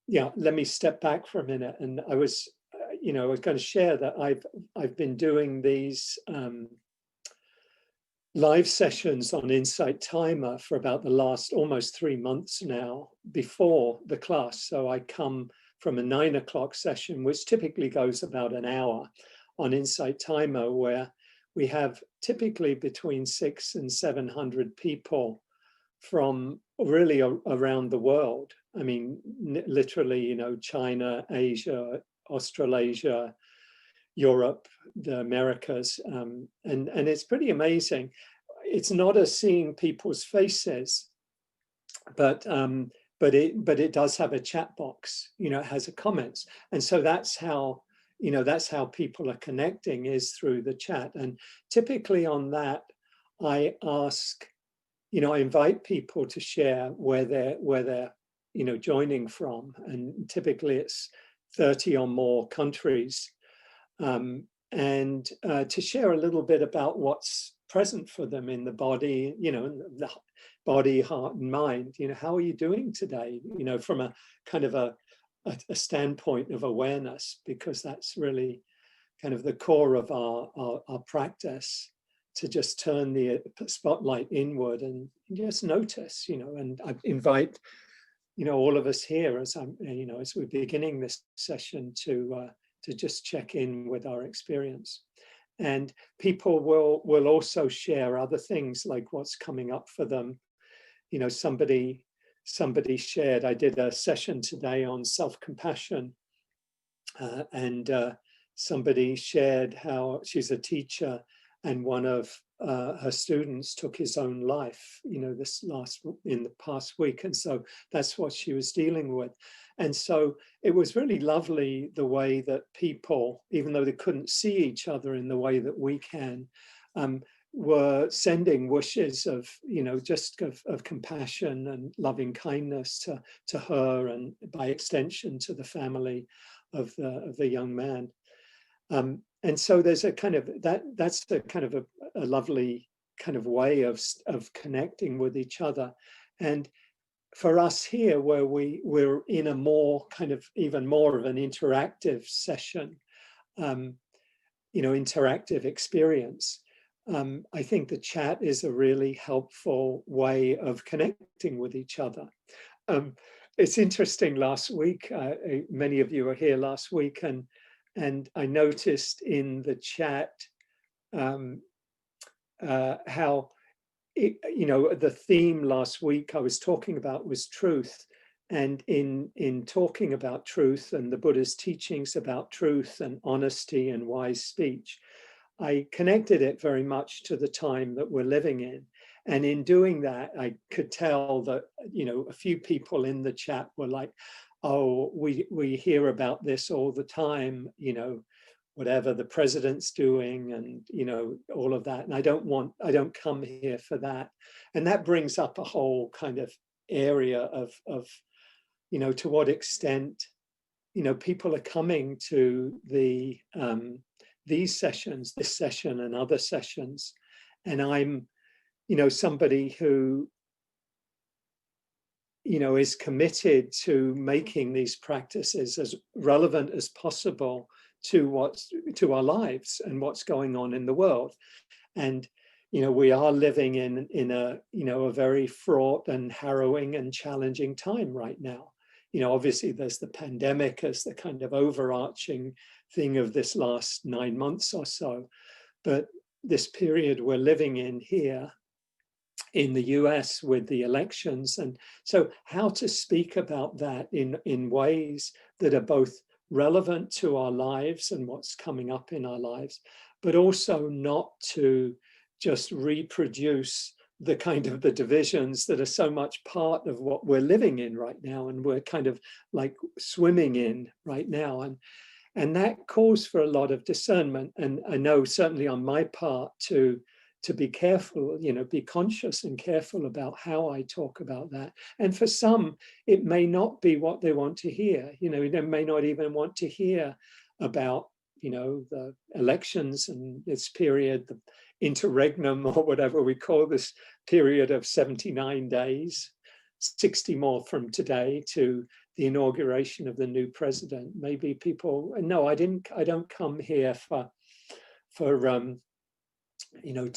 yeah, let me step back for a minute. And I was, I was going to share that I've been doing these live sessions on Insight Timer for about the last almost 3 months now before the class. So I come from a 9 o'clock session, which typically goes about an hour on Insight Timer, where we have typically between 600 and 700 people from really around the world. I mean, literally, China, Asia, Australasia, Europe, the Americas, and it's pretty amazing. It's not a seeing people's faces, but it does have a chat box. It has a comments, and so that's how people are connecting, is through the chat. And typically on that, I ask, I invite people to share where they're joining from, and typically it's 30 or more countries. And to share a little bit about what's present for them in the body, the body, heart, and mind. How are you doing today? From a kind of a standpoint of awareness, because that's really kind of the core of our practice, to just turn the spotlight inward and just notice. And I invite all of us here, as as we're beginning this session, to just check in with our experience. And people will also share other things, like what's coming up for them. Somebody shared, I did a session today on self-compassion, and somebody shared how she's a teacher, and one of her students took his own life, in the past week. And so that's what she was dealing with. And so it was really lovely the way that people, even though they couldn't see each other in the way that we can, were sending wishes of, just of compassion and loving kindness to her, and by extension to the family of the young man. And so there's a kind of that's the kind of a lovely kind of way of connecting with each other. And for us here, where we're in a more kind of even more of an interactive session, interactive experience, I think the chat is a really helpful way of connecting with each other. It's interesting, last week, many of you were here last week, and I noticed in the chat how the theme last week I was talking about was truth. And in talking about truth and the Buddha's teachings about truth and honesty and wise speech, I connected it very much to the time that we're living in. And in doing that, I could tell that, a few people in the chat were like, oh, we hear about this all the time, whatever the president's doing, and all of that. And I don't come here for that. And that brings up a whole kind of area of to what extent people are coming to these sessions, this session and other sessions. And I'm somebody who is committed to making these practices as relevant as possible to our lives and what's going on in the world. And we are living in a very fraught and harrowing and challenging time right now. Obviously there's the pandemic as the kind of overarching thing of this last 9 months or so, but this period we're living in here in the US with the elections. And so how to speak about that in ways that are both relevant to our lives and what's coming up in our lives, but also not to just reproduce the kind of the divisions that are so much part of what we're living in right now, and we're kind of like swimming in right now. And that calls for a lot of discernment. And I know certainly on my part to be careful, be conscious and careful about how I talk about that. And for some, it may not be what they want to hear. They may not even want to hear about, the elections and this period, the interregnum, or whatever we call this period of 79 days, 60 more from today to the inauguration of the new president. Maybe people, no, I don't come here for you know,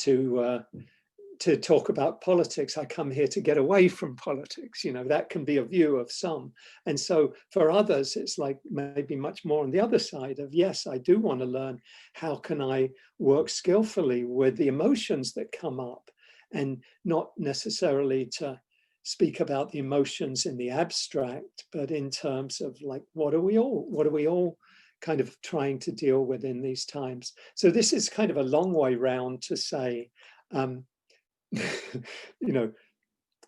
to talk about politics. I come here to get away from politics. You know, that can be a view of some. And so for others, it's like maybe much more on the other side of, yes, I do want to learn how can I work skillfully with the emotions that come up, and not necessarily to speak about the emotions in the abstract, but in terms of like, what are we all kind of trying to deal with in these times? So this is kind of a long way round to say, you know,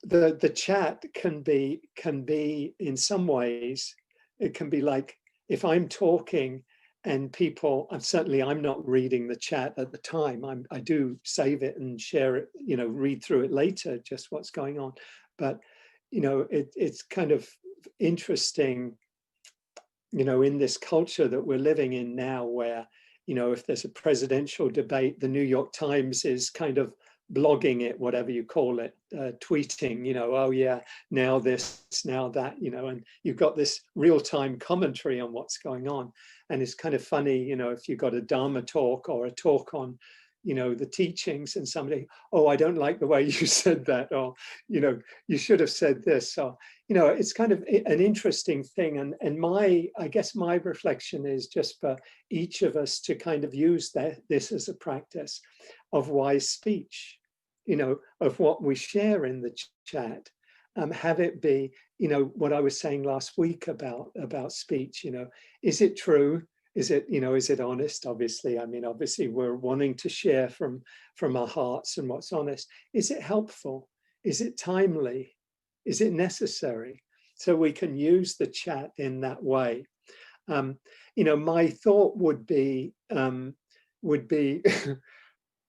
the chat can be in some ways, it can be like if I'm talking and people, I'm not reading the chat at the time. I do save it and share it, you know, read through it later, just what's going on. But, you know, it's kind of interesting, you know, in this culture that we're living in now, where, you know, if there's a presidential debate, the New York Times is kind of blogging it, whatever you call it, tweeting, you know, oh yeah, now this, now that, you know, and you've got this real-time commentary on what's going on. And it's kind of funny, you know, if you've got a Dharma talk or a talk on, you know, the teachings, and somebody, oh, I don't like the way you said that, or, you know, you should have said this, or, you know, it's kind of an interesting thing. And I guess my reflection is just for each of us to kind of use this as a practice of wise speech, you know, of what we share in the chat. Have it be, you know, what I was saying last week about speech, you know, is it true? Is it, you know, is it honest? Obviously, I mean, obviously we're wanting to share from our hearts and what's honest. Is it helpful? Is it timely? Is it necessary? So we can use the chat in that way. You know, my thought would be, you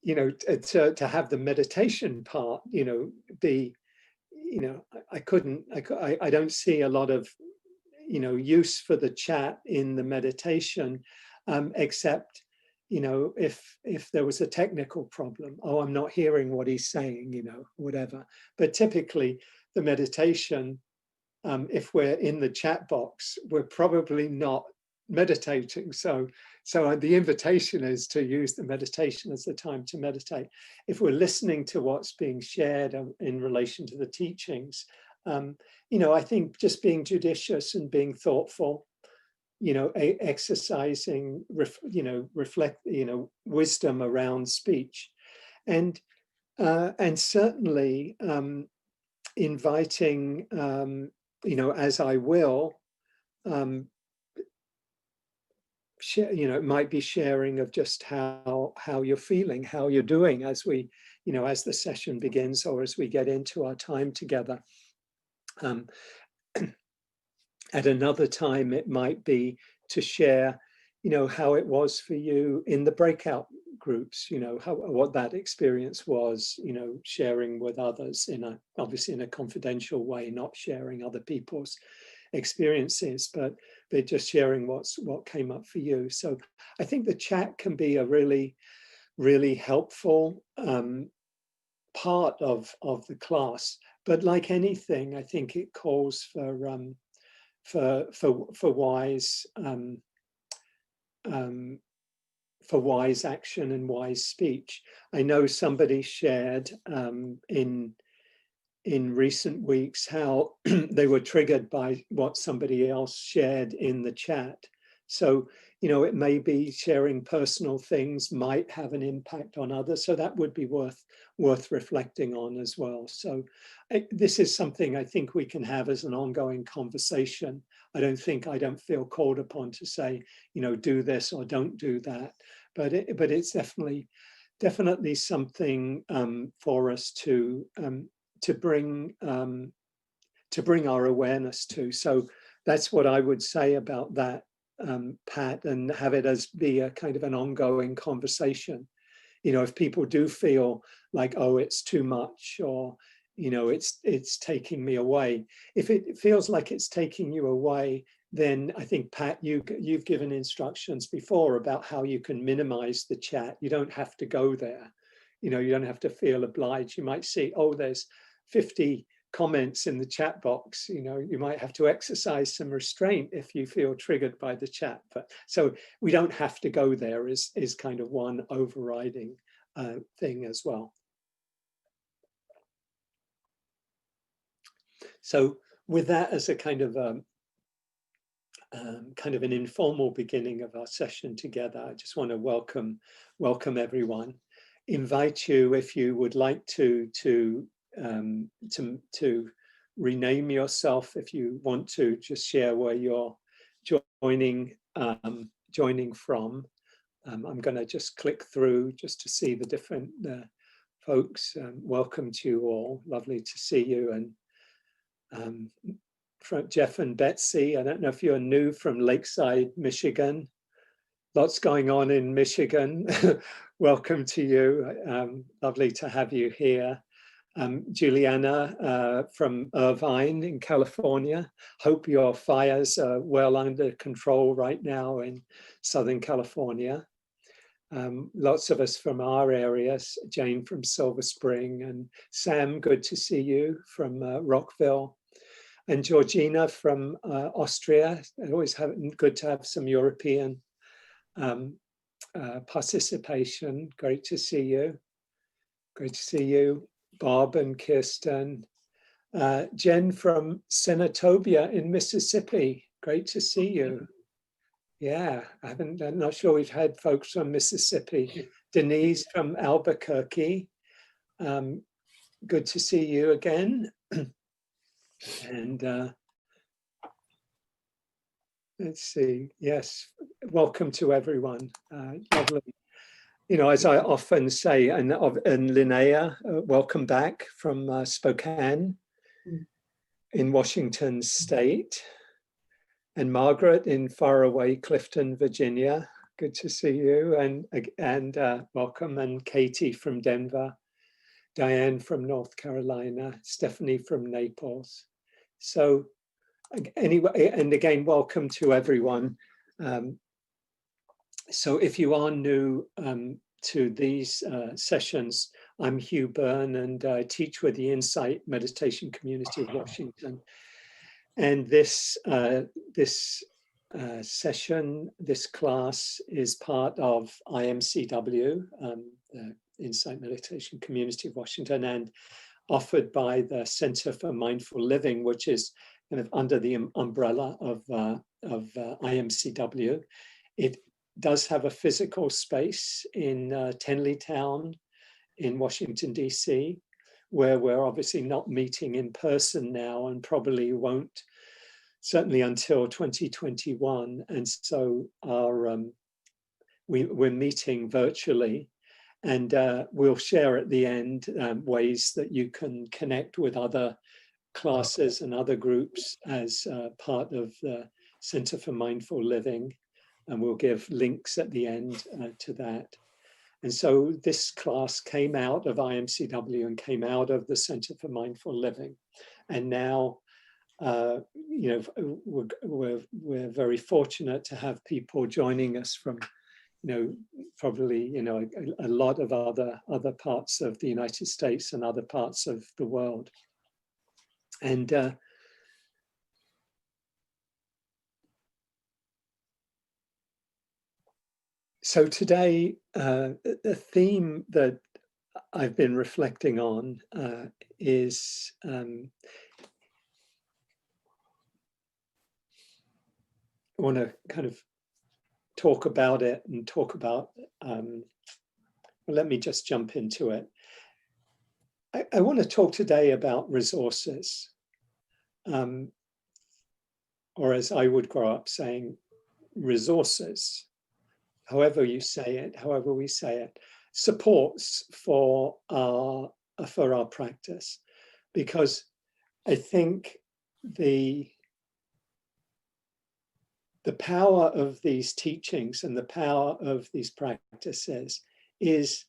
know, to have the meditation part, you know, be, you know, I don't see a lot of, you know, use for the chat in the meditation, except, you know, if there was a technical problem, oh, I'm not hearing what he's saying, you know, whatever. But typically the meditation, if we're in the chat box, we're probably not meditating. So the invitation is to use the meditation as the time to meditate. If we're listening to what's being shared in relation to the teachings, you know, I think just being judicious and being thoughtful, you know, exercising, you know, reflect, you know, wisdom around speech, and certainly inviting, you know, as I will, share, you know, it might be sharing of just how you're feeling, how you're doing as we, you know, as the session begins or as we get into our time together. At another time, it might be to share, you know, how it was for you in the breakout groups, you know, what that experience was, you know, sharing with others obviously in a confidential way, not sharing other people's experiences, but just sharing what came up for you. So I think the chat can be a really, really helpful part of the class. But like anything, I think it calls for wise action and wise speech. I know somebody shared in recent weeks how they were triggered by what somebody else shared in the chat. So, you know, it may be sharing personal things might have an impact on others. So that would be worth reflecting on as well. So this is something I think we can have as an ongoing conversation. I don't feel called upon to say, you know, do this or don't do that. But it's definitely something for us to bring our awareness to. So that's what I would say about that, Pat, and have it as be a kind of an ongoing conversation. You know, if people do feel like, oh, it's too much, or, you know, it's taking me away. If it feels like it's taking you away, then I think, Pat, you've given instructions before about how you can minimize the chat. You don't have to go there. You know, you don't have to feel obliged. You might see, oh, there's 50 comments in the chat box. You know, you might have to exercise some restraint if you feel triggered by the chat. But so we don't have to go there is kind of one overriding thing as well. So with that as a kind of an informal beginning of our session together, I just want to welcome everyone. Invite you, if you would like to rename yourself, if you want to just share where you're joining from. I'm going to just click through just to see the different folks. Welcome to you all. Lovely to see you. And Jeff and Betsy, I don't know if you're new from Lakeside, Michigan. Lots going on in Michigan. Welcome to you. Lovely to have you here. Juliana from Irvine in California. Hope your fires are well under control right now in Southern California. Lots of us from our areas, Jane from Silver Spring, and Sam, good to see you from Rockville. And Georgina from Austria. Always good to have some European participation. Great to see you. Great to see you. Bob and Kirsten. Jen from Senatobia in Mississippi. Great to see you. Yeah, I'm not sure we've had folks from Mississippi. Denise from Albuquerque. Good to see you again. And let's see. Yes, welcome to everyone. Lovely. You know, as I often say, and Linnea, welcome back from Spokane in Washington State. And Margaret in faraway Clifton, Virginia. Good to see you. And welcome. And Katie from Denver. Diane from North Carolina. Stephanie from Naples. So anyway, and again, welcome to everyone. So if you are new to these sessions, I'm Hugh Byrne and I teach with the Insight Meditation Community of Washington. And this session, this class is part of IMCW, the Insight Meditation Community of Washington, and offered by the Center for Mindful Living, which is kind of under the umbrella of IMCW. It does have a physical space in Tenleytown in Washington, DC, where we're obviously not meeting in person now and probably won't, certainly until 2021. And so we're meeting virtually. And we'll share at the end ways that you can connect with other classes and other groups as part of the Center for Mindful Living. And we'll give links at the end to that. And so this class came out of IMCW and came out of the Center for Mindful Living. And now, you know, we're very fortunate to have people joining us from, you know, probably, you know, a lot of other parts of the United States and other parts of the world. And so today, the theme that I've been reflecting on is I want to kind of talk about it and talk about, well, let me just jump into it. I want to talk today about resources, or as I would grow up saying, resources, however you say it, however we say it, supports for our practice. Because I think the power of these teachings and the power of these practices is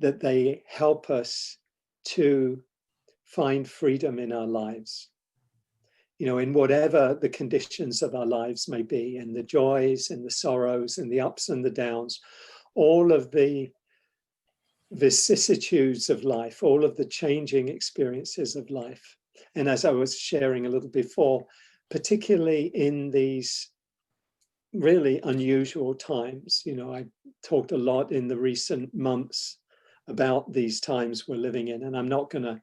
that they help us to find freedom in our lives. You know, in whatever the conditions of our lives may be, and the joys and the sorrows and the ups and the downs, all of the vicissitudes of life, all of the changing experiences of life. And as I was sharing a little before, particularly in these really unusual times, you know, I talked a lot in the recent months about these times we're living in, and I'm not going to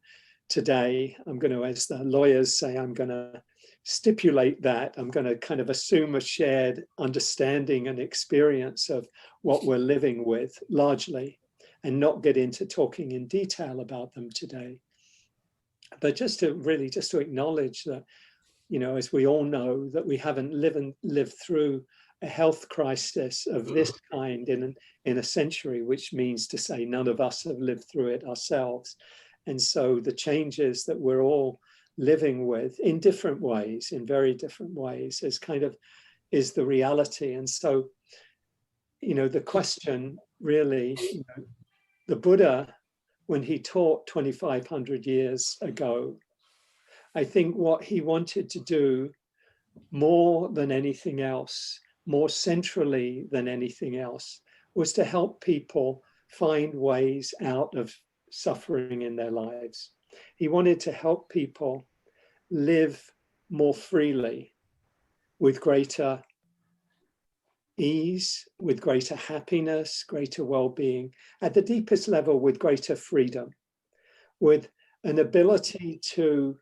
today, I'm going to, as the lawyers say, I'm going to stipulate that. I'm going to kind of assume a shared understanding and experience of what we're living with largely, and not get into talking in detail about them today. But just to acknowledge that, you know, as we all know, that we haven't lived through a health crisis of this kind in a century, which means to say none of us have lived through it ourselves. And so the changes that we're all living with in different ways, in very different ways, is the reality. And so, you know, the question really, you know, the Buddha, when he taught 2,500 years ago, I think what he wanted to do more than anything else, more centrally than anything else, was to help people find ways out of suffering in their lives. He wanted to help people live more freely, with greater ease, with greater happiness, greater well-being, at the deepest level with greater freedom, with an ability to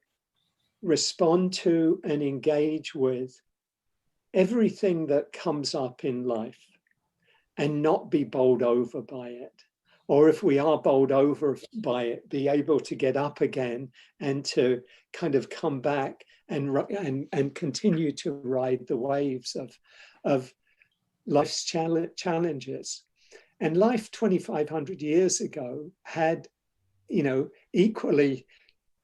respond to and engage with everything that comes up in life and not be bowled over by it. Or if we are bowled over by it, be able to get up again and to kind of come back and continue to ride the waves of life's challenges. And life 2,500 years ago had, you know, equally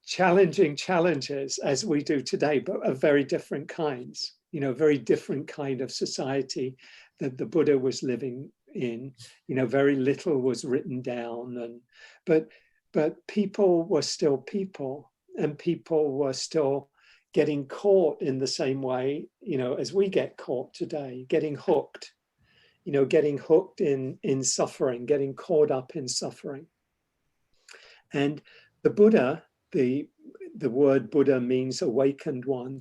challenging challenges as we do today, but of very different kinds, you know, very different kind of society that the Buddha was living in. You know, very little was written down, but people were still people, and people were still getting caught in the same way, you know, as we get caught today, getting hooked, you know, getting hooked in suffering, getting caught up in suffering. And the Buddha, the word Buddha means awakened one,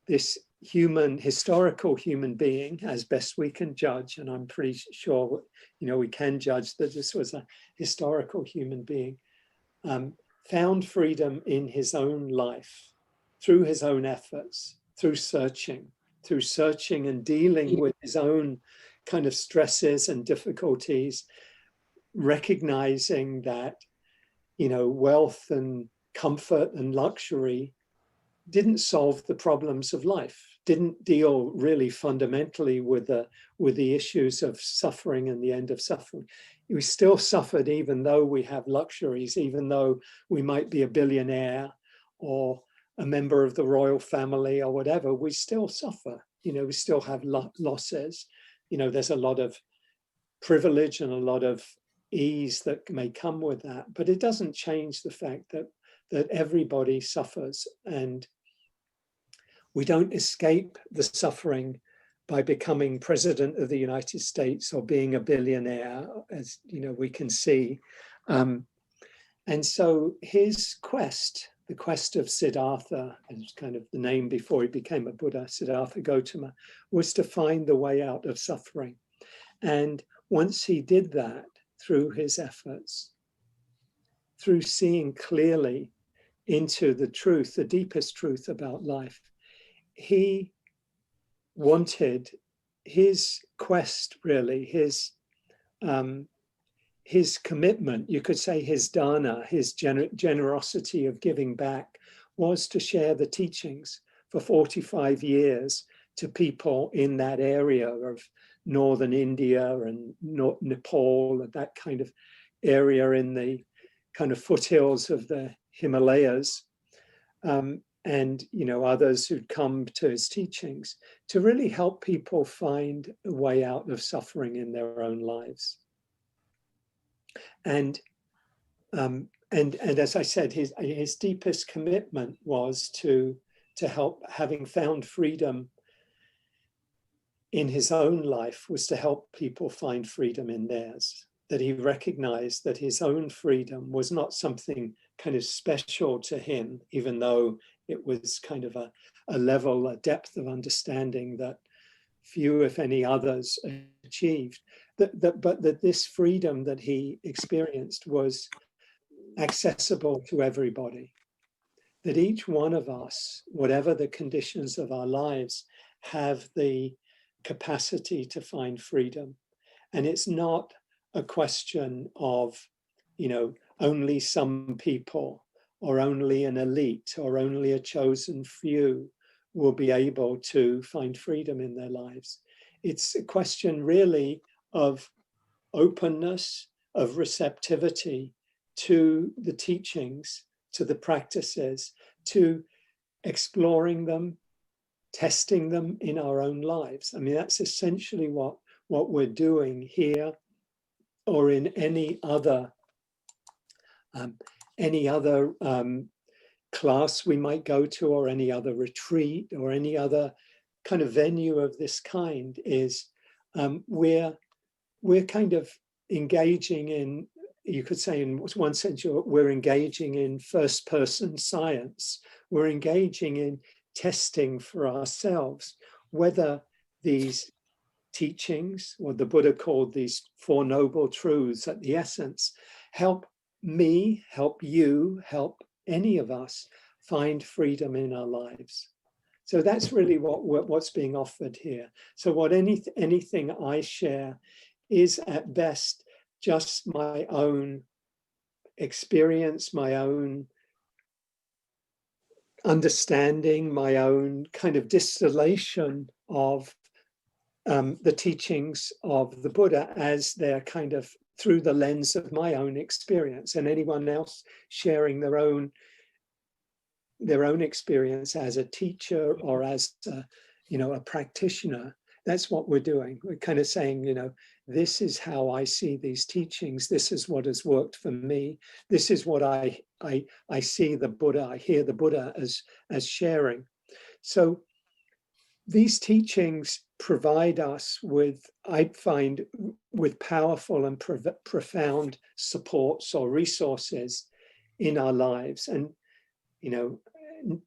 this historical human being, as best we can judge, and I'm pretty sure, you know, we can judge that this was a historical human being, found freedom in his own life, through his own efforts, through searching and dealing with his own kind of stresses and difficulties, recognizing that, you know, wealth and comfort and luxury didn't solve the problems of life, didn't deal really fundamentally with the issues of suffering and the end of suffering. We still suffered even though we have luxuries, even though we might be a billionaire or a member of the royal family or whatever, we still suffer. You know, we still have losses. You know, there's a lot of privilege and a lot of ease that may come with that, but it doesn't change the fact that everybody suffers, and we don't escape the suffering by becoming president of the United States or being a billionaire, as you know, we can see. And so his quest, the quest of Siddhartha, is kind of the name before he became a Buddha, Siddhartha Gautama, was to find the way out of suffering. And once he did that, through his efforts, through seeing clearly into the truth, the deepest truth about life, he wanted his quest, really, his commitment, you could say his dana, his generosity of giving back, was to share the teachings for 45 years to people in that area of northern India and Nepal, and that kind of area in the kind of foothills of the Himalayas, and you know, others who'd come to his teachings, to really help people find a way out of suffering in their own lives. And as I said, his deepest commitment was to help, having found freedom in his own life, was to help people find freedom in theirs. That he recognized that his own freedom was not something kind of special to him, even though it was kind of a level, a depth of understanding that few, if any, others achieved. But that this freedom that he experienced was accessible to everybody. That each one of us, whatever the conditions of our lives, have the capacity to find freedom. And it's not a question of, only some people or only an elite or only a chosen few will be able to find freedom in their lives. It's a question really of openness, of receptivity to the teachings, to the practices, to exploring them, testing them in our own lives. I mean, that's essentially what we're doing here or in any other class we might go to, or any other retreat, or any other kind of venue of this kind, is we're kind of engaging in, you could say in one sense, we're engaging in first person science. We're engaging in testing for ourselves whether these teachings, or the Buddha called these Four Noble Truths at the essence, help me, help you, help any of us find freedom in our lives. So that's really what's being offered here. So what anything I share is at best just my own experience, my own understanding, my own kind of distillation of the teachings of the Buddha as they're kind of through the lens of my own experience, and anyone else sharing their own experience as a teacher or as a practitioner. That's what we're doing. We're kind of saying, this is how I see these teachings. This is what has worked for me. This is what I see the Buddha, I hear the Buddha as sharing. So these teachings provide us with, I find, with powerful and profound supports or resources in our lives. And,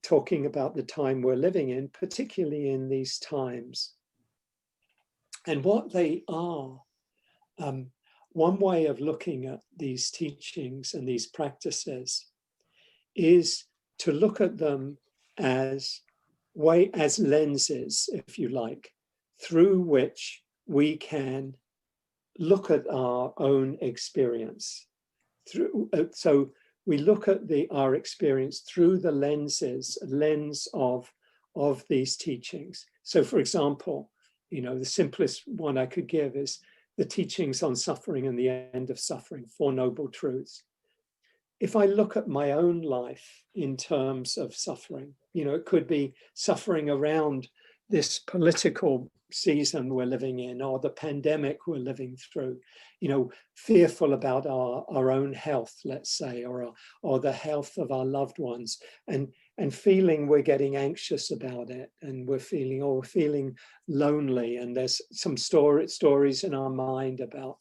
talking about the time we're living in, particularly in these times. And what they are, one way of looking at these teachings and these practices is to look at them as lenses, if you like, through which we can look at our own experience. So we look at our experience through the lens of these teachings. So, for example, the simplest one I could give is the teachings on suffering and the end of suffering, Four Noble Truths. If I look at my own life in terms of suffering, it could be suffering around this political season we're living in, or the pandemic we're living through, fearful about our own health, let's say, or the health of our loved ones, and feeling we're getting anxious about it, and we're feeling lonely, and there's some stories in our mind about,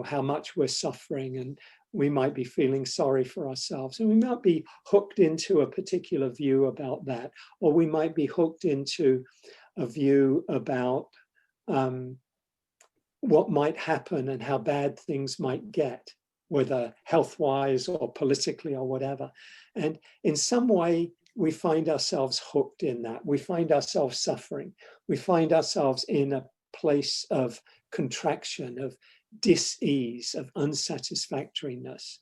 how much we're suffering, and we might be feeling sorry for ourselves, and we might be hooked into a particular view about that, or we might be hooked into a view about what might happen and how bad things might get, whether health-wise or politically or whatever. And in some way, we find ourselves hooked in that. We find ourselves suffering. We find ourselves in a place of contraction, of dis-ease, of unsatisfactoriness.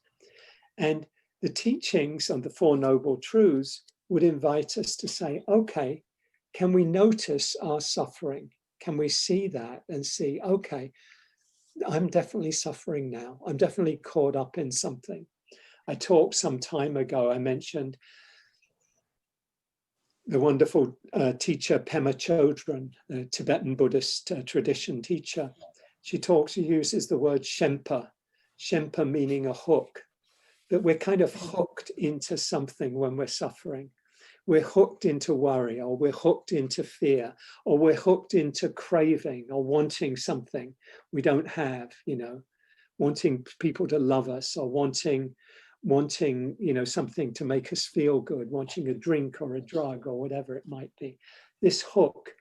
And the teachings on the Four Noble Truths would invite us to say, okay, can we notice our suffering? Can we see that and see, okay, I'm definitely suffering now. I'm definitely caught up in something. I talked some time ago, I mentioned the wonderful teacher Pema Chodron, the Tibetan Buddhist tradition teacher. She uses the word Shempa meaning a hook, that we're kind of hooked into something when we're suffering. We're hooked into worry, or we're hooked into fear, or we're hooked into craving or wanting something we don't have, wanting people to love us, or wanting wanting, something to make us feel good, wanting a drink or a drug or whatever it might be. This hook.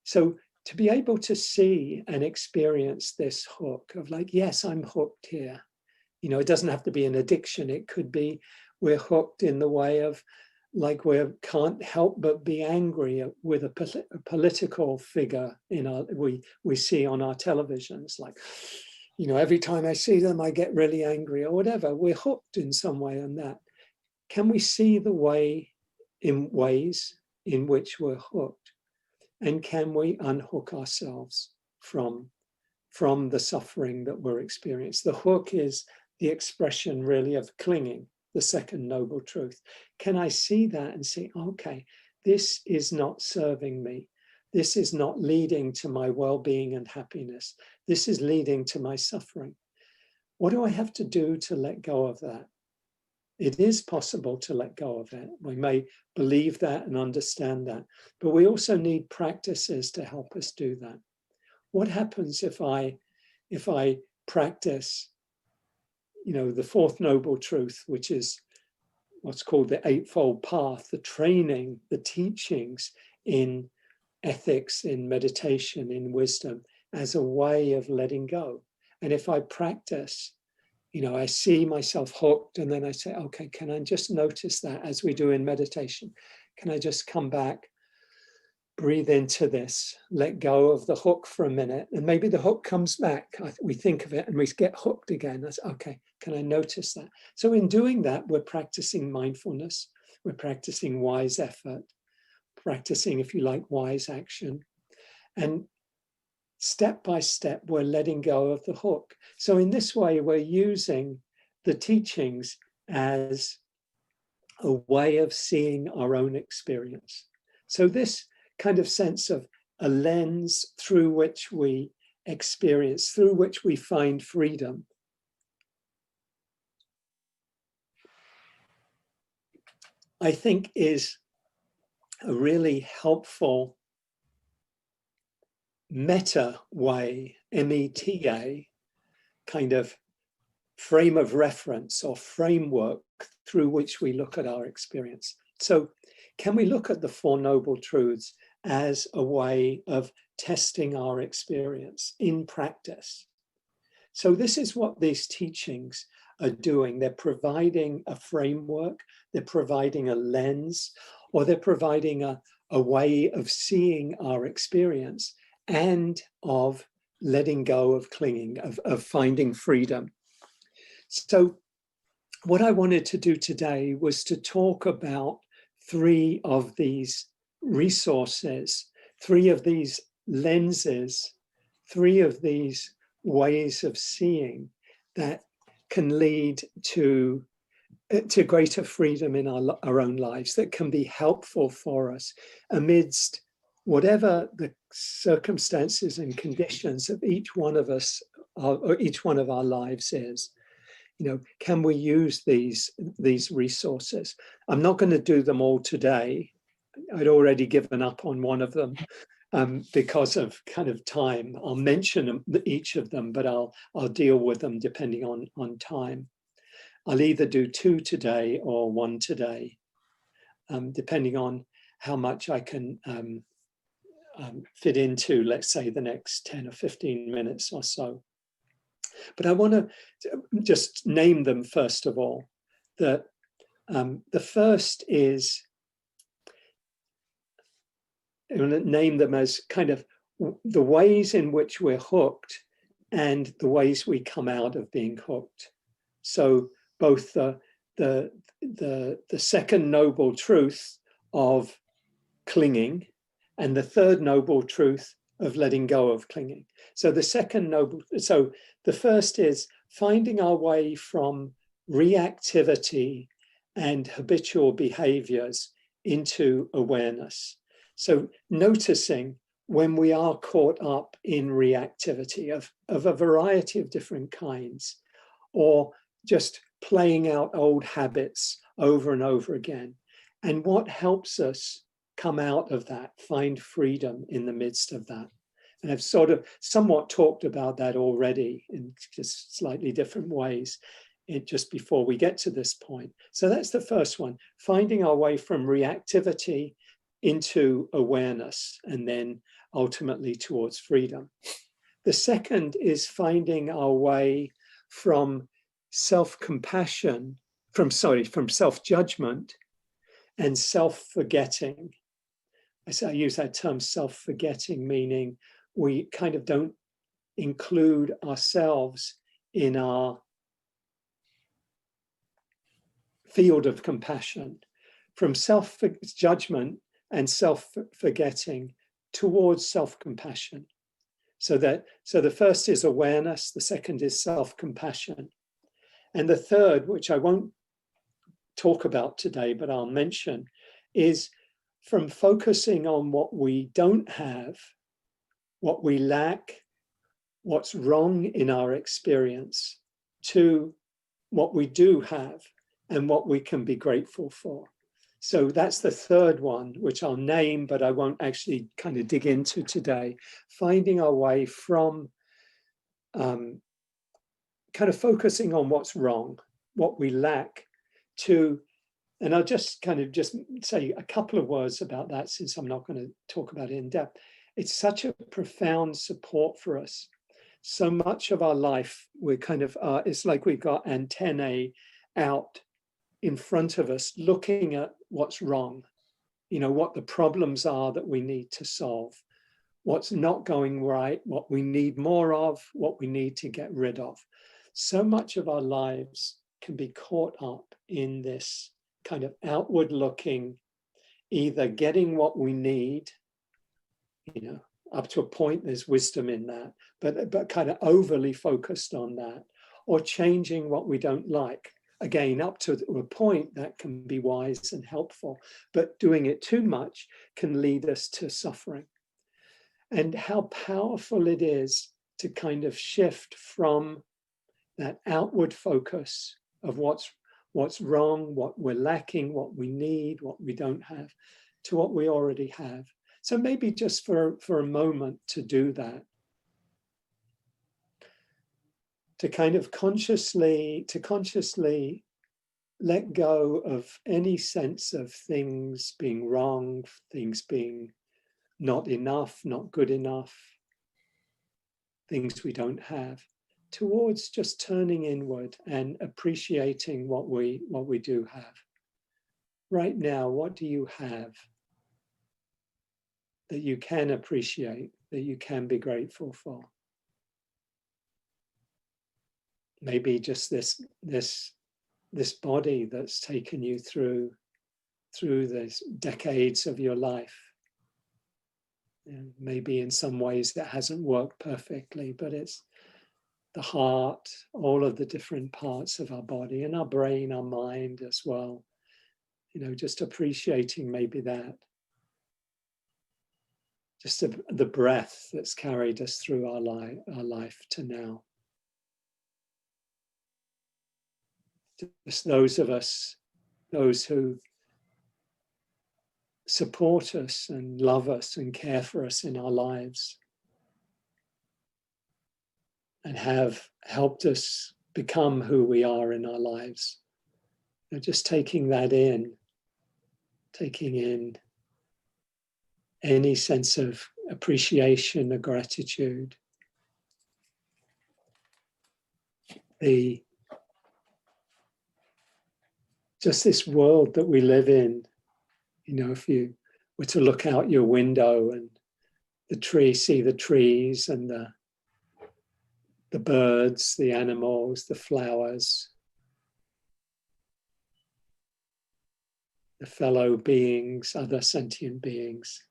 So to be able to see and experience this hook of like, yes, I'm hooked here. It doesn't have to be an addiction. It could be we're hooked in the way of like we can't help but be angry with a political figure we see on our televisions. Like, every time I see them, I get really angry or whatever. We're hooked in some way on that. Can we see the ways in which we're hooked? And can we unhook ourselves from the suffering that we're experiencing? The hook is the expression really of clinging, the second noble truth. Can I see that and say, okay, this is not serving me. This is not leading to my well-being and happiness. This is leading to my suffering. What do I have to do to let go of that? It is possible to let go of it. We may believe that and understand that, but we also need practices to help us do that. What happens if I practice, the fourth noble truth, which is what's called the Eightfold Path, the training, the teachings in ethics, in meditation, in wisdom, as a way of letting go? And if I practice, I see myself hooked, and then I say, okay, can I just notice that as we do in meditation? Can I just come back, breathe into this, let go of the hook for a minute, and maybe the hook comes back. We think of it and we get hooked again. That's okay, can I notice that? So in doing that, we're practicing mindfulness, we're practicing wise effort, practicing, if you like, wise action. And step by step, we're letting go of the hook. So in this way, we're using the teachings as a way of seeing our own experience. So this kind of sense of a lens through which we experience, through which we find freedom, I think is a really helpful meta way, META, kind of frame of reference or framework through which we look at our experience. So can we look at the Four Noble Truths as a way of testing our experience in practice? So this is what these teachings are doing. They're providing a framework, they're providing a lens, or they're providing a way of seeing our experience and of letting go of clinging, of finding freedom. So what I wanted to do today was to talk about three of these resources, three of these lenses, three of these ways of seeing that can lead to greater freedom in our own lives, that can be helpful for us amidst whatever the circumstances and conditions of each one of us, or each one of our lives is. Can we use these resources? I'm not going to do them all today. I'd already given up on one of them because of kind of time. I'll mention each of them, but I'll deal with them depending on time. I'll either do two today or one today, depending on how much I can fit into, let's say, the next 10 or 15 minutes or so. But I want to just name them first of all. The first is, I'm going to name them as kind of the ways in which we're hooked and the ways we come out of being hooked. So both the second noble truth of clinging and the third noble truth of letting go of clinging. So the first is finding our way from reactivity and habitual behaviors into awareness. So noticing when we are caught up in reactivity of a variety of different kinds, or just playing out old habits over and over again, and what helps us come out of that, find freedom in the midst of that. And I've sort of somewhat talked about that already in just slightly different ways. just before we get to this point. So that's the first one, finding our way from reactivity into awareness and then ultimately towards freedom. The second is finding our way from self-compassion, from self-judgment and self-forgetting. I use that term self-forgetting, meaning we kind of don't include ourselves in our field of compassion, from self-judgment and self-forgetting towards self-compassion. So the first is awareness, the second is self-compassion. And the third, which I won't talk about today, but I'll mention, is from focusing on what we don't have, what we lack, what's wrong in our experience, to what we do have and what we can be grateful for. So that's the third one, which I'll name, but I won't actually kind of dig into today. Finding our way from kind of focusing on what's wrong, what we lack, to, and I'll just say a couple of words about that since I'm not going to talk about it in depth. It's such a profound support for us. So much of our life, we're kind of, it's like we've got antennae out in front of us, looking at what's wrong, what the problems are that we need to solve, what's not going right, what we need more of, what we need to get rid of. So much of our lives can be caught up in this kind of outward looking, either getting what we need, up to a point, there's wisdom in that, but kind of overly focused on that, or changing what we don't like. Again, up to a point that can be wise and helpful, but doing it too much can lead us to suffering. And how powerful it is to kind of shift from that outward focus of what's wrong, what we're lacking, what we need, what we don't have, to what we already have. So maybe just for a moment to do that, to kind of consciously let go of any sense of things being wrong, things being not enough, not good enough, things we don't have, towards just turning inward and appreciating what we do have. Right now, what do you have that you can appreciate, that you can be grateful for? Maybe just this body that's taken you through this decades of your life. And maybe in some ways that hasn't worked perfectly, but it's the heart, all of the different parts of our body, and our brain, our mind as well. Just appreciating maybe that. Just the breath that's carried us through our life to now. Just those of us, those who support us and love us and care for us in our lives, and have helped us become who we are in our lives. Just taking that in, taking in any sense of appreciation or gratitude. Just this world that we live in, if you were to look out your window and see the trees and the birds, the animals, the flowers, the fellow beings, other sentient beings.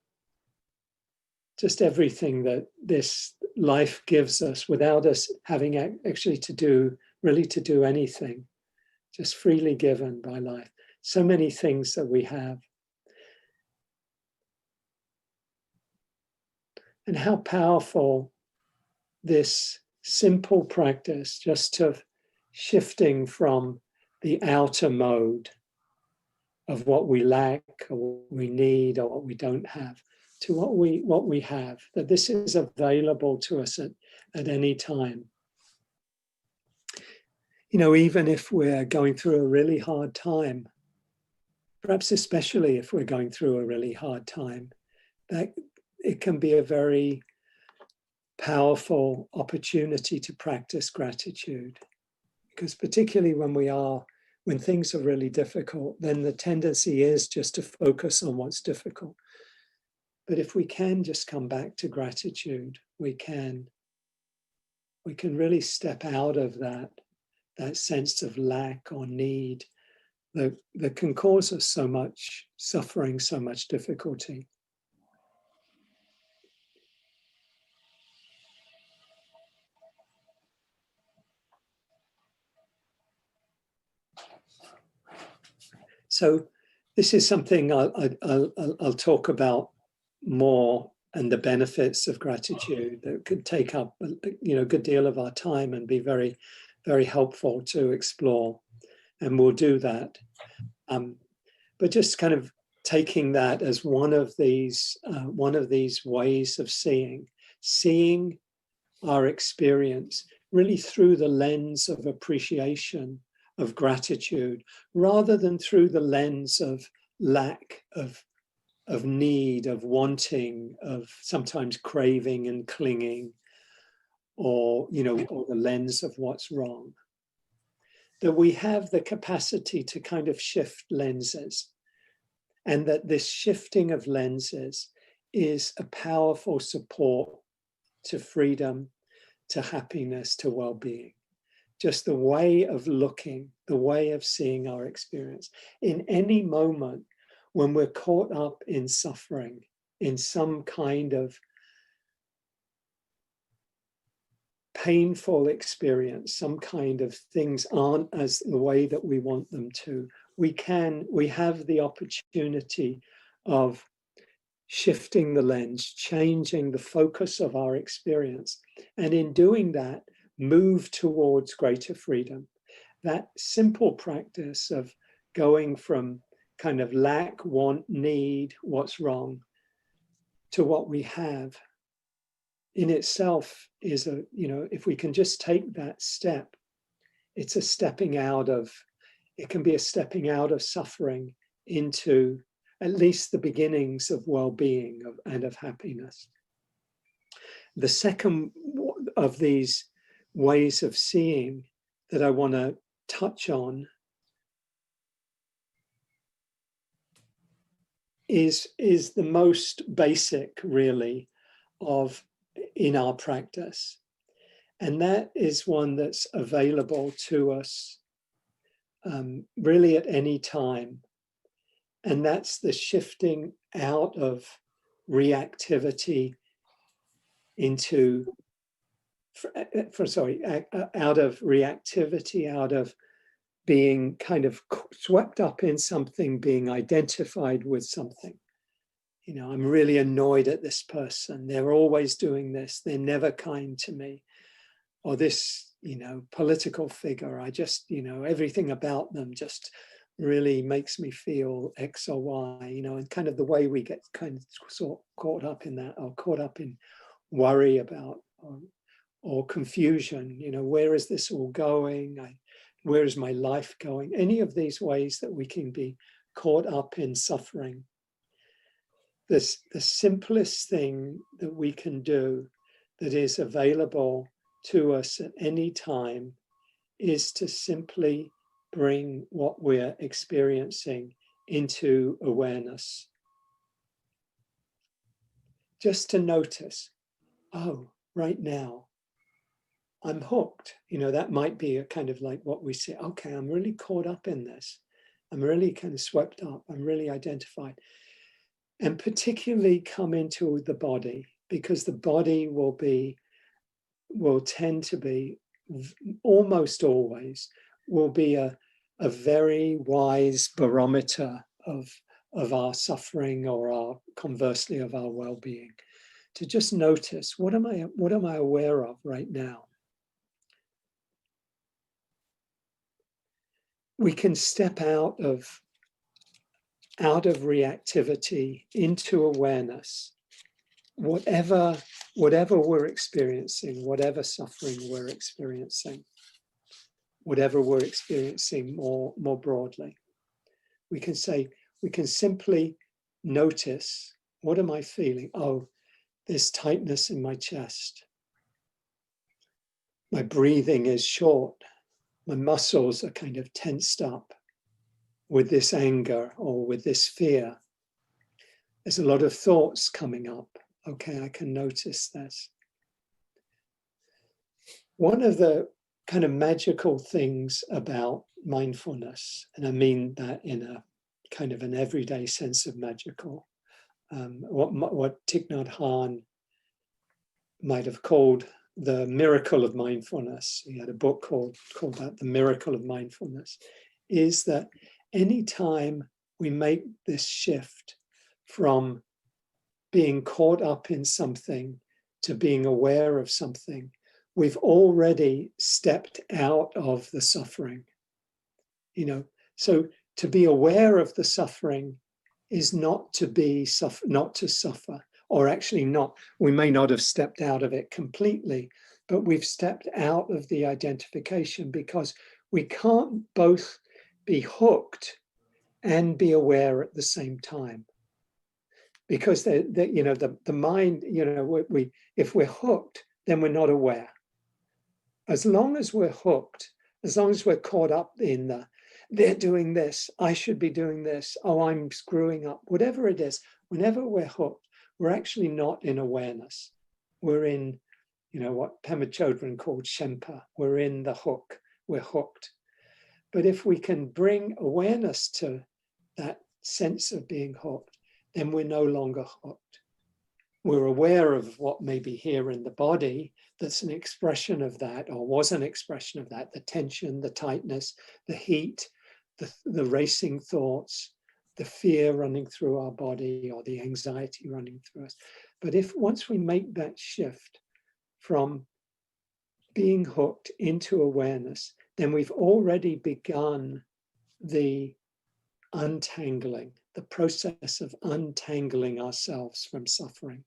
Just everything that this life gives us without us having actually to do anything, just freely given by life. So many things that we have. And how powerful this simple practice, just of shifting from the outer mode of what we lack or what we need or what we don't have, to what we have, that this is available to us at any time. even if we're going through a really hard time, perhaps especially if we're going through a really hard time, that it can be a very powerful opportunity to practice gratitude. Because particularly when things are really difficult, then the tendency is just to focus on what's difficult. But if we can just come back to gratitude, we can really step out of that sense of lack or need that can cause us so much suffering, so much difficulty. So this is something I'll talk about more, and the benefits of gratitude that could take up a good deal of our time and be very, very helpful to explore. And we'll do that. But just kind of taking that as one of these ways of seeing our experience really through the lens of appreciation, of gratitude, rather than through the lens of lack, of need, of wanting, of sometimes craving and clinging, or the lens of what's wrong. That we have the capacity to kind of shift lenses, and that this shifting of lenses is a powerful support to freedom, to happiness, to well-being. Just the way of looking, the way of seeing our experience. In any moment when we're caught up in suffering, in some kind of painful experience, some kind of things aren't as the way that we want them to, we have the opportunity of shifting the lens, changing the focus of our experience, and in doing that, move towards greater freedom. That simple practice of going from kind of lack, want, need, what's wrong, to what we have, in itself is if we can just take that step, it's a stepping out of, it can be a stepping out of suffering into at least the beginnings of well-being and of happiness. The second of these ways of seeing that I want to touch on is the most basic, really, in our practice. And that is one that's available to us really at any time. And that's the shifting out of reactivity into, out of reactivity, out of being kind of swept up in something, being identified with something. I'm really annoyed at this person. They're always doing this. They're never kind to me. Or this, political figure, I just, everything about them just really makes me feel X or Y, and kind of the way we get kind of sort of caught up in that, or caught up in worry about, or confusion, where is this all going? Where is my life going? Any of these ways that we can be caught up in suffering. The simplest thing that we can do that is available to us at any time is to simply bring what we're experiencing into awareness. Just to notice, oh, right now, I'm hooked. That might be a kind of like what we say, okay, I'm really caught up in this. I'm really kind of swept up. I'm really identified. And particularly come into the body, because the body will tend to be, almost always, will be a very wise barometer of our suffering, or conversely of our well-being. To just notice, what am I aware of right now? We can step out of reactivity into awareness, whatever we're experiencing, whatever suffering we're experiencing. whatever we're experiencing more broadly. We can say, we can simply notice, what am I feeling? Oh, there's tightness in my chest. My breathing is short. My muscles are kind of tensed up with this anger or with this fear. There's a lot of thoughts coming up. Okay, I can notice this. One of the kind of magical things about mindfulness, and I mean that in a kind of an everyday sense of magical, what Thich Nhat Hanh might have called the miracle of mindfulness, he had a book called that, The Miracle of Mindfulness, is that anytime we make this shift from being caught up in something to being aware of something, we've already stepped out of the suffering. You know, so to be aware of the suffering is not to suffer, or actually not. We may not have stepped out of it completely, but we've stepped out of the identification, because we can't both be hooked and be aware at the same time. Because the mind, if we're hooked, then we're not aware. As long as we're hooked, as long as we're caught up in they're doing this, I should be doing this, oh, I'm screwing up, whatever it is, whenever we're hooked, we're actually not in awareness. We're in, what Pema Chodron called Shempa. We're in the hook, we're hooked. But if we can bring awareness to that sense of being hooked, then we're no longer hooked. We're aware of what may be here in the body that's an expression of that, or was an expression of that, the tension, the tightness, the heat, the racing thoughts, the fear running through our body, or the anxiety running through us. But once we make that shift from being hooked into awareness, then we've already begun the untangling, the process of untangling ourselves from suffering.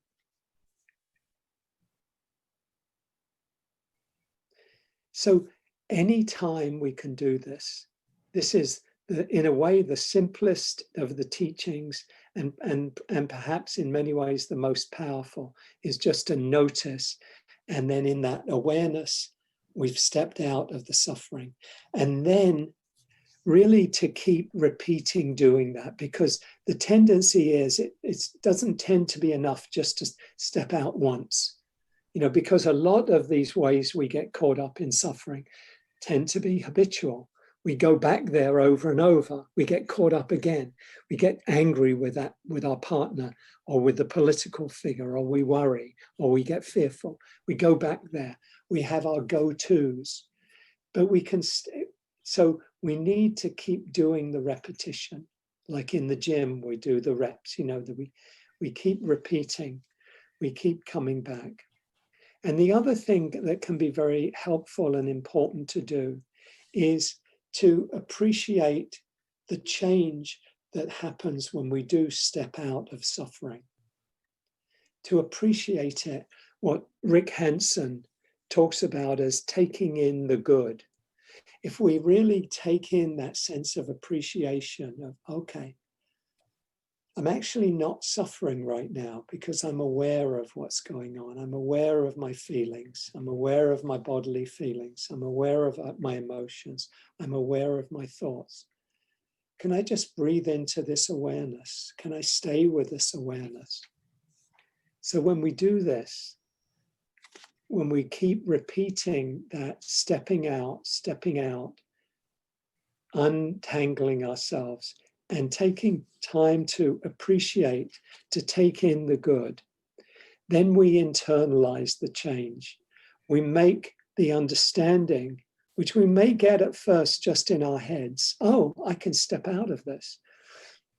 So anytime we can do this, this is, in a way, the simplest of the teachings, and perhaps in many ways the most powerful, is just to notice. And then in that awareness, we've stepped out of the suffering. And then really to keep repeating doing that, because the tendency is it doesn't tend to be enough just to step out once, because a lot of these ways we get caught up in suffering tend to be habitual. We go back there over and over. We get caught up again. We get angry with our partner, or with the political figure, or we worry, or we get fearful. We go back there. We have our go-tos, but so we need to keep doing the repetition. Like in the gym, we do the reps, that we keep repeating, we keep coming back. And the other thing that can be very helpful and important to do is to appreciate the change that happens when we do step out of suffering. To appreciate it, what Rick Hanson talks about as taking in the good. If we really take in that sense of appreciation of, okay, I'm actually not suffering right now because I'm aware of what's going on. I'm aware of my feelings. I'm aware of my bodily feelings. I'm aware of my emotions. I'm aware of my thoughts. Can I just breathe into this awareness? Can I stay with this awareness? So when we do this, when we keep repeating that stepping out, untangling ourselves, and taking time to appreciate, to take in the good, then we internalize the change. We make the understanding, which we may get at first just in our heads. Oh, I can step out of this.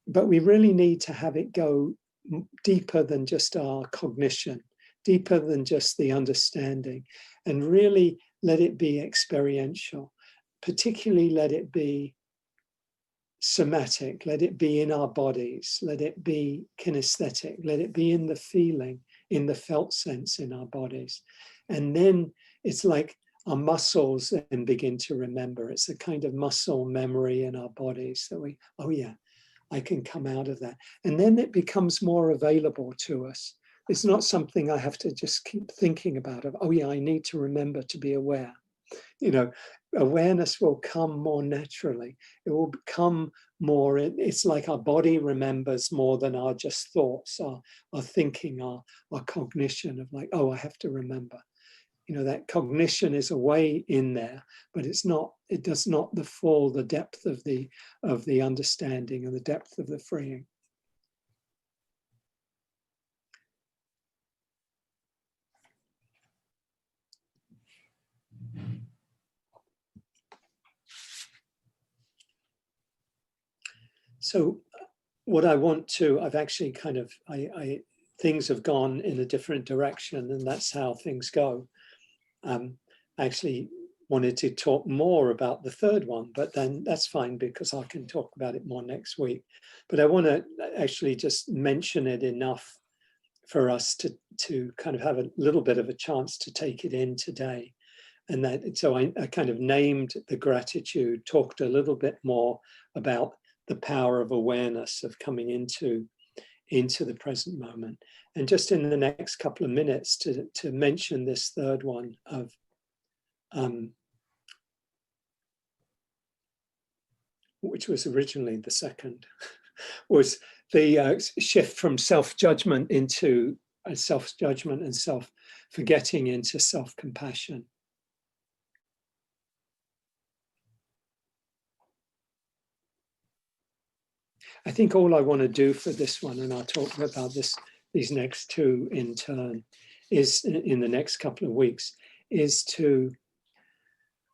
But we really need to have it go deeper than just our cognition, deeper than just the understanding, and really let it be experiential. Particularly let it be somatic, let it be in our bodies, let it be kinesthetic, let it be in the feeling, in the felt sense in our bodies. And then it's like our muscles then begin to remember. It's a kind of muscle memory in our bodies that we, oh yeah, I can come out of that. And then it becomes more available to us. It's not something I have to just keep thinking about of, oh yeah, I need to remember to be aware. You know, awareness will come more naturally. It will become more, it's like our body remembers more than our just thoughts, our thinking, our cognition of like, oh, I have to remember. You know, that cognition is a way in there, but it's not, it does not the depth of the understanding and the depth of the freeing. So what I want to, I've actually kind of, things have gone in a different direction, and that's how things go. I actually wanted to talk more about the third one, but then that's fine because I can talk about it more next week. But I want to actually just mention it enough for us to kind of have a little bit of a chance to take it in today. And that, so I kind of named the gratitude, talked a little bit more about the power of awareness, of coming into the present moment. And just in the next couple of minutes to mention this third one of which was originally the second, was the shift from self-judgment into self-judgment and self-forgetting into self-compassion. I think all I want to do for this one, and I'll talk about these next two in turn, is in the next couple of weeks, is to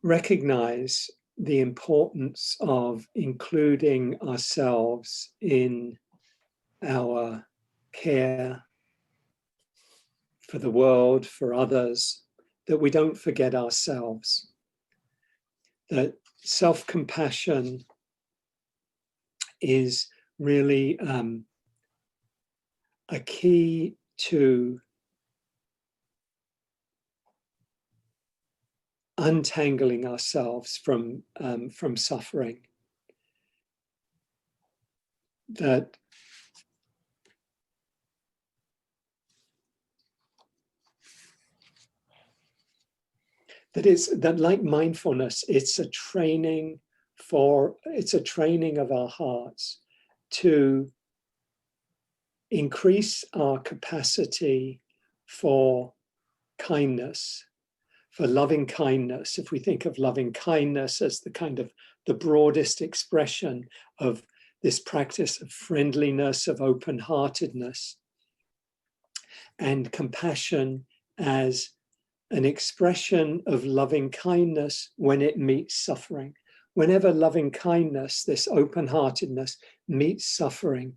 recognize the importance of including ourselves in our care for the world, for others, that we don't forget ourselves, that self-compassion is really a key to untangling ourselves from suffering. That it's that, like mindfulness, it's a training of our hearts to increase our capacity for kindness, for loving kindness. If we think of loving kindness as the kind of the broadest expression of this practice of friendliness, of open-heartedness, and compassion as an expression of loving kindness when it meets suffering. Whenever loving kindness, this open-heartedness, meets suffering,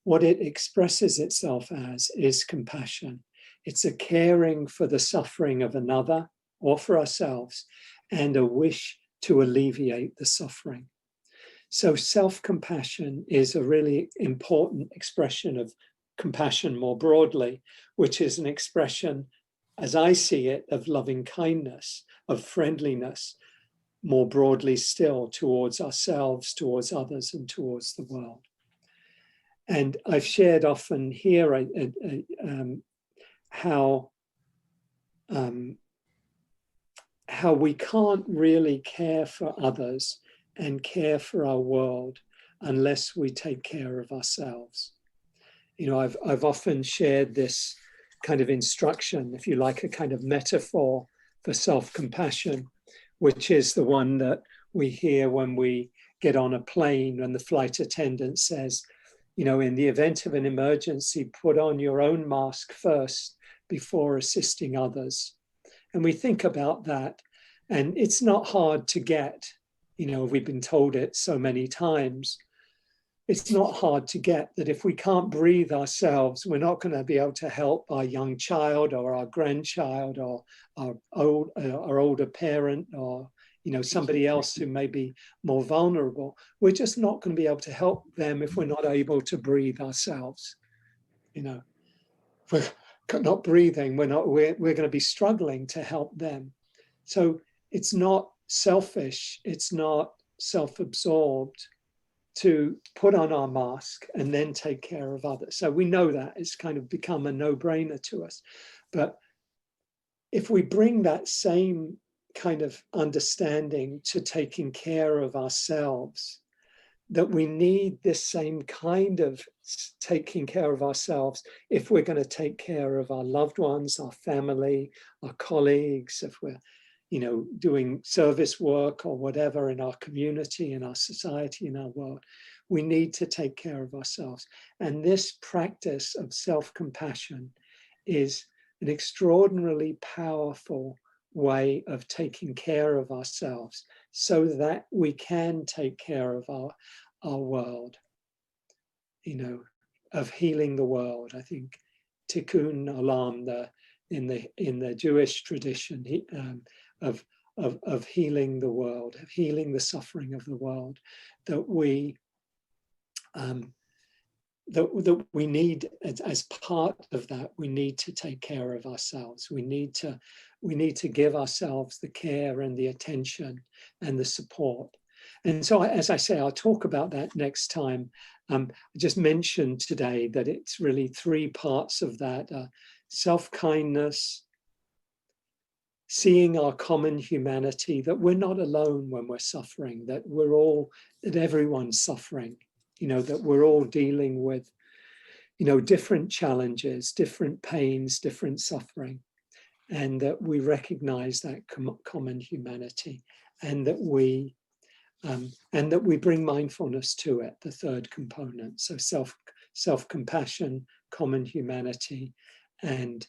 what it expresses itself as is compassion. It's a caring for the suffering of another or for ourselves, and a wish to alleviate the suffering. So self-compassion is a really important expression of compassion more broadly, which is an expression, as I see it, of loving kindness, of friendliness, more broadly still, towards ourselves, towards others, and towards the world. And I've shared often here how we can't really care for others and care for our world unless we take care of ourselves. You know, I've often shared this kind of instruction, if you like, a kind of metaphor for self-compassion, which is the one that we hear when we get on a plane and the flight attendant says, you know, in the event of an emergency, put on your own mask first before assisting others. And we think about that, and it's not hard to get. You know, we've been told it so many times. It's not hard to get that if we can't breathe ourselves, we're not going to be able to help our young child or our grandchild or our older parent or, you know, somebody else who may be more vulnerable. We're just not going to be able to help them if we're not able to breathe ourselves. You know, if we're not breathing, we're going to be struggling to help them. So it's not selfish, it's not self-absorbed to put on our mask and then take care of others. So we know that it's kind of become a no-brainer to us. But if we bring that same kind of understanding to taking care of ourselves, that we need this same kind of taking care of ourselves if we're going to take care of our loved ones, our family, our colleagues, if we're, doing service work or whatever in our community, in our society, in our world, we need to take care of ourselves. And this practice of self-compassion is an extraordinarily powerful way of taking care of ourselves so that we can take care of our world, of healing the world. I think Tikkun Olam, in the Jewish tradition, of healing the world, of healing the suffering of the world, that we need, as part of that, we need to take care of ourselves. We need to give ourselves the care and the attention and the support. And so, as I say, I'll talk about that next time. I just mentioned today that it's really three parts of that: self-kindness, seeing our common humanity, that we're not alone when we're suffering, that everyone's suffering, that we're all dealing with, different challenges, different pains, different suffering, and that we recognize that common humanity, and that we bring mindfulness to it, the third component. So self-compassion, common humanity, and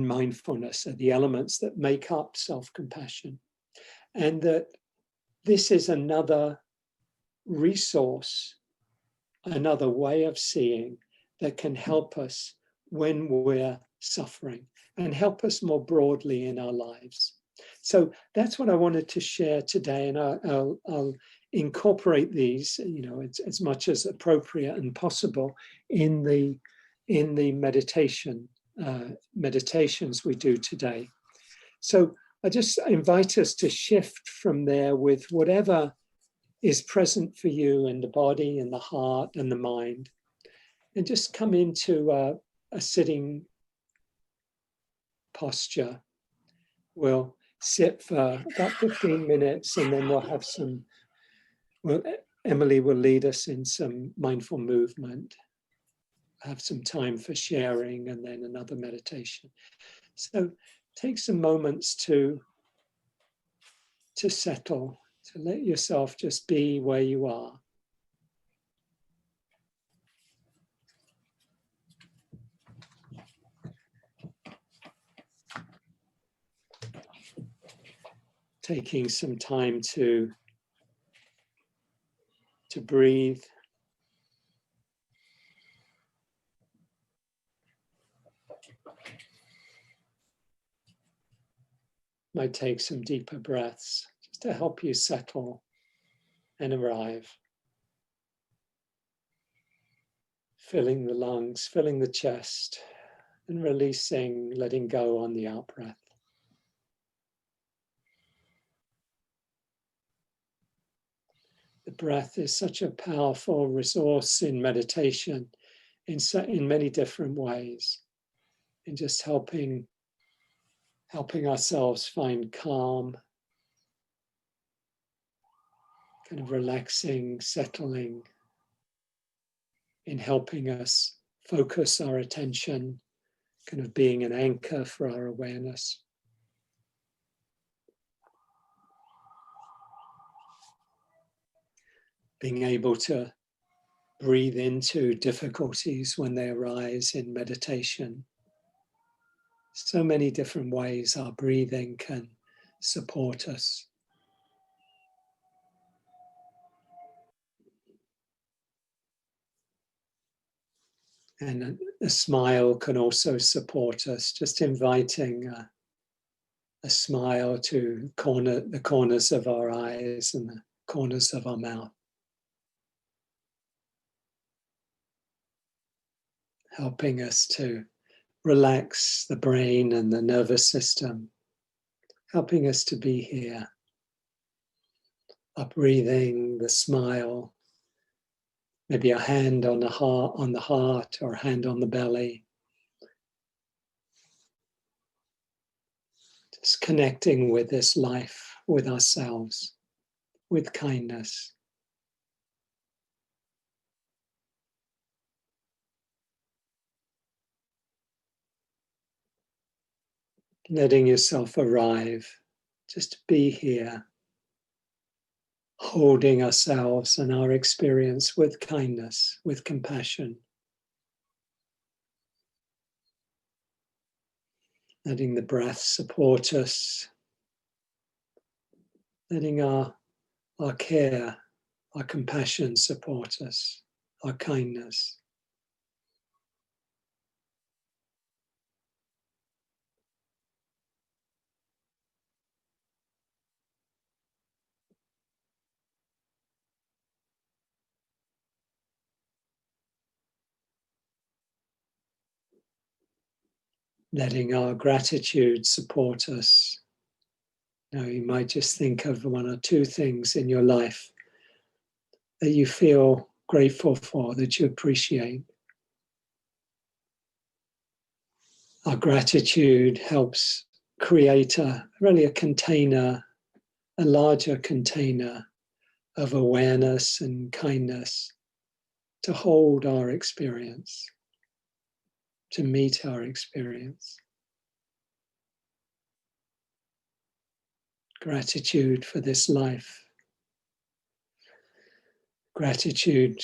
mindfulness are the elements that make up self-compassion. And that this is another resource, another way of seeing that can help us when we're suffering and help us more broadly in our lives. So that's what I wanted to share today, and I'll incorporate these, as much as appropriate and possible in the meditations we do today. So I just invite us to shift from there with whatever is present for you in the body and the heart and the mind, and just come into a sitting posture. We'll sit for about 15 minutes, and then we'll have Emily will lead us in some mindful movement, have some time for sharing, and then another meditation. So take some moments to settle, to let yourself just be where you are. Taking some time to breathe. Might take some deeper breaths just to help you settle and arrive. Filling the lungs, filling the chest, and releasing, letting go on the out-breath. The breath is such a powerful resource in meditation in many different ways, in just helping ourselves find calm, kind of relaxing, settling, in helping us focus our attention, kind of being an anchor for our awareness. Being able to breathe into difficulties when they arise in meditation. So many different ways our breathing can support us. And a smile can also support us, just inviting a smile to the corners of our eyes and the corners of our mouth. Helping us to relax the brain and the nervous system, helping us to be here. Our breathing, the smile, maybe a hand on the heart or a hand on the belly. Just connecting with this life, with ourselves, with kindness. Letting yourself arrive, just be here, holding ourselves and our experience with kindness, with compassion. Letting the breath support us, letting our care, our compassion support us, our kindness. Letting our gratitude support us. Now, you might just think of one or two things in your life that you feel grateful for, that you appreciate. Our gratitude helps create really a container, a larger container of awareness and kindness to hold our experience, to meet our experience. Gratitude for this life. Gratitude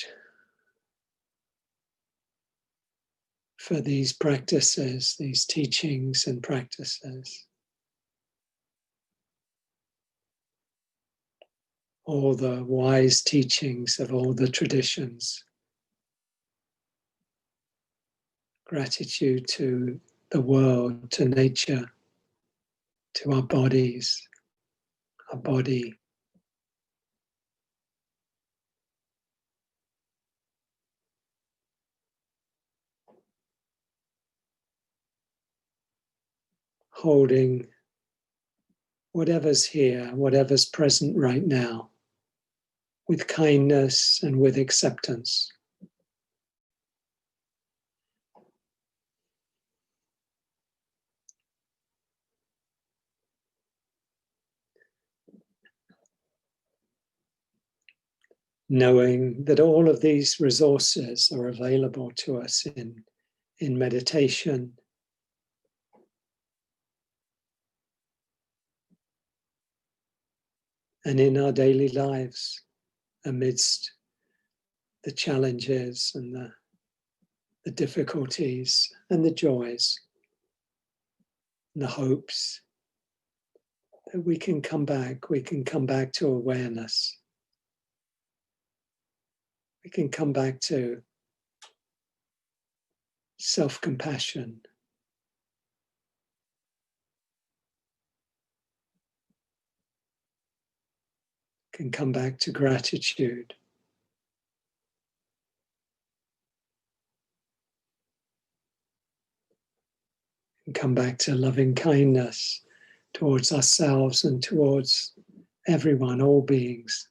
for these practices, these teachings and practices. All the wise teachings of all the traditions. Gratitude to the world, to nature, to our bodies, our body. Holding whatever's here, whatever's present right now, with kindness and with acceptance. Knowing that all of these resources are available to us in meditation, and in our daily lives, amidst the challenges and the difficulties and the joys and the hopes, that we can come back to awareness. We can come back to self-compassion. Can come back to gratitude. And come back to loving kindness towards ourselves and towards everyone, all beings.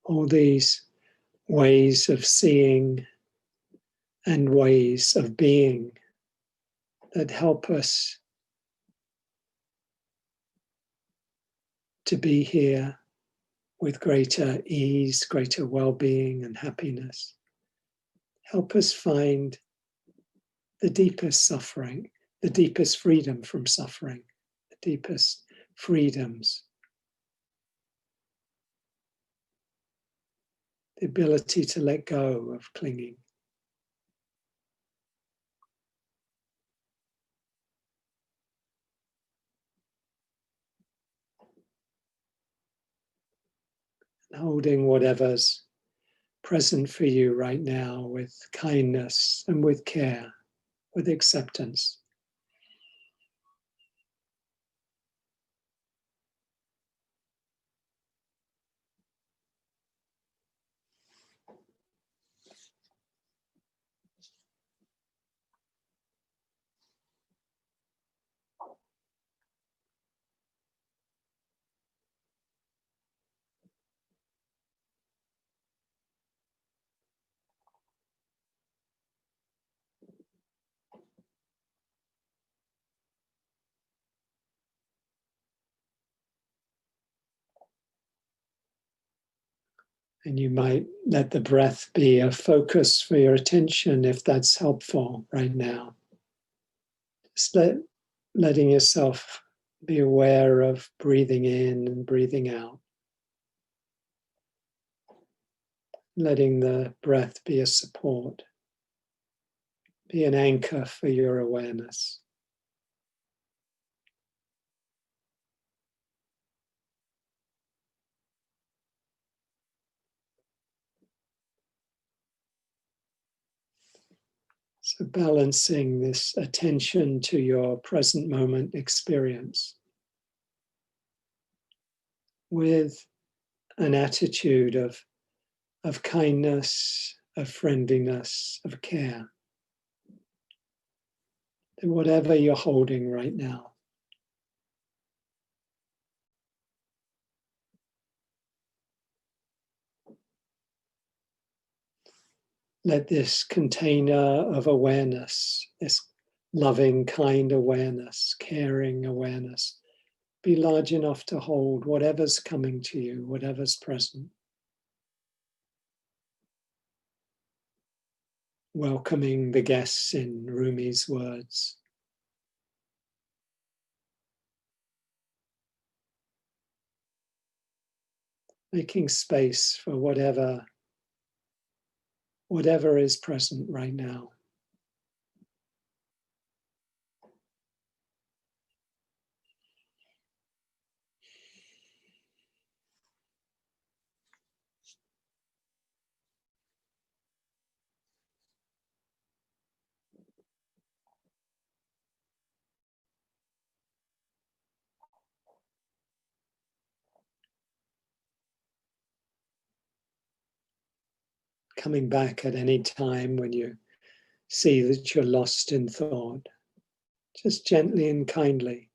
All these ways of seeing and ways of being that help us to be here with greater ease, greater well-being and happiness. Help us find the deepest suffering, the deepest freedom from suffering, the deepest freedoms. The ability to let go of clinging. And holding whatever's present for you right now with kindness and with care, with acceptance. And you might let the breath be a focus for your attention if that's helpful right now. Just letting yourself be aware of breathing in and breathing out. Letting the breath be a support, be an anchor for your awareness. So balancing this attention to your present moment experience with an attitude of kindness, of friendliness, of care. And whatever you're holding right now. Let this container of awareness, this loving, kind awareness, caring awareness, be large enough to hold whatever's coming to you, whatever's present. Welcoming the guests in Rumi's words. Making space for whatever is present right now. Coming back at any time when you see that you're lost in thought, just gently and kindly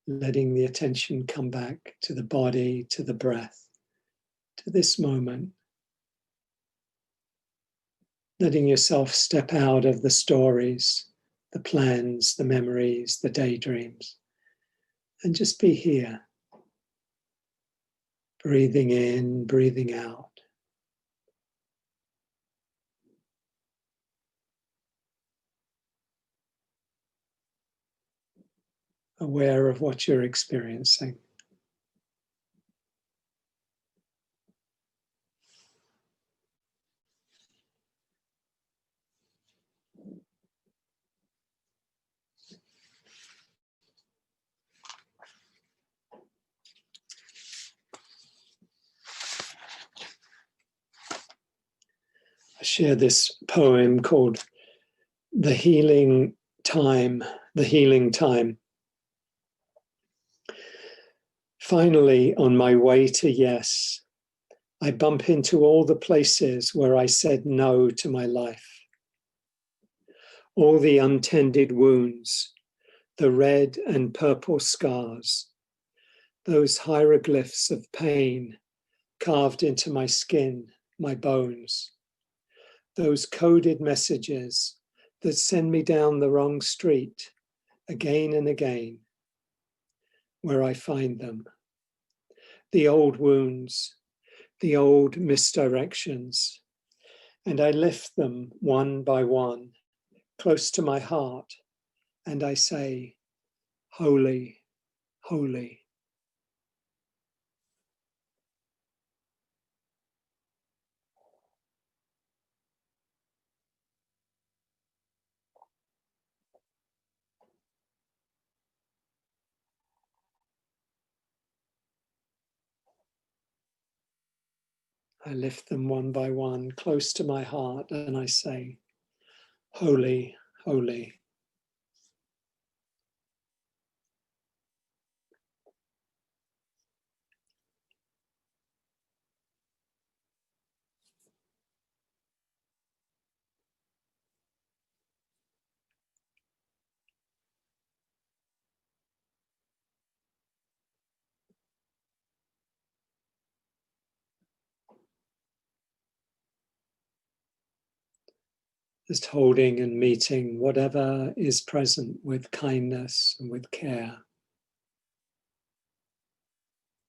letting the attention come back to the body, to the breath, to this moment. Letting yourself step out of the stories, the plans, the memories, the daydreams, and just be here. Breathing in, breathing out. Aware of what you're experiencing. I share this poem called The Healing Time, The Healing Time. Finally, on my way to yes, I bump into all the places where I said no to my life. All the untended wounds, the red and purple scars, those hieroglyphs of pain carved into my skin, my bones, those coded messages that send me down the wrong street again and again, where I find them. The old wounds, the old misdirections, and I lift them one by one, close to my heart, and I say, holy, holy. I lift them one by one, close to my heart, and I say, holy, holy. Just holding and meeting whatever is present with kindness and with care,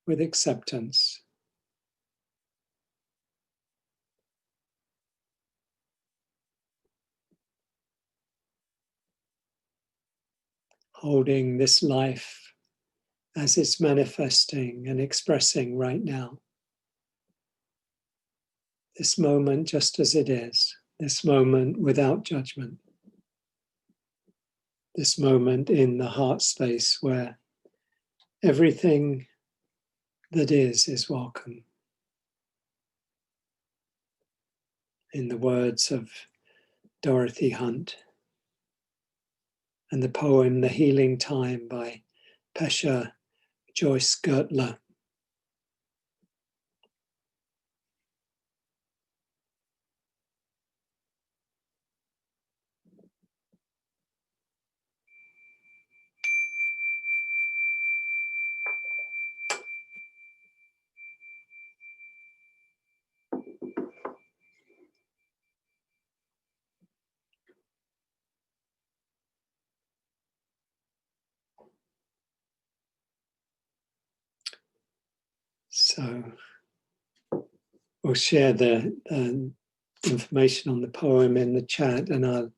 with acceptance. holding this life as it's manifesting and expressing right now. This moment just as it is, this moment without judgment, this moment in the heart space where everything that is welcome. In the words of Dorothy Hunt and the poem The Healing Time by Pesha Joyce Gertler. So we'll share the information on the poem in the chat, and I'll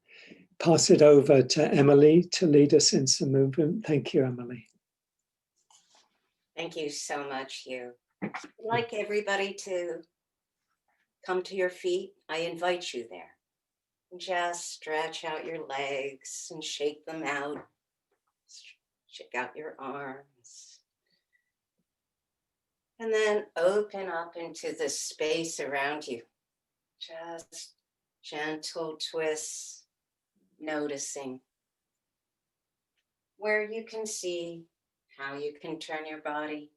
pass it over to Emily to lead us in some movement. Thank you, Emily. Thank you so much, Hugh. I'd like everybody to come to your feet. I invite you there. Just stretch out your legs and shake them out. Shake out your arms. And then open up into the space around you. Just gentle twists, noticing where you can see how you can turn your body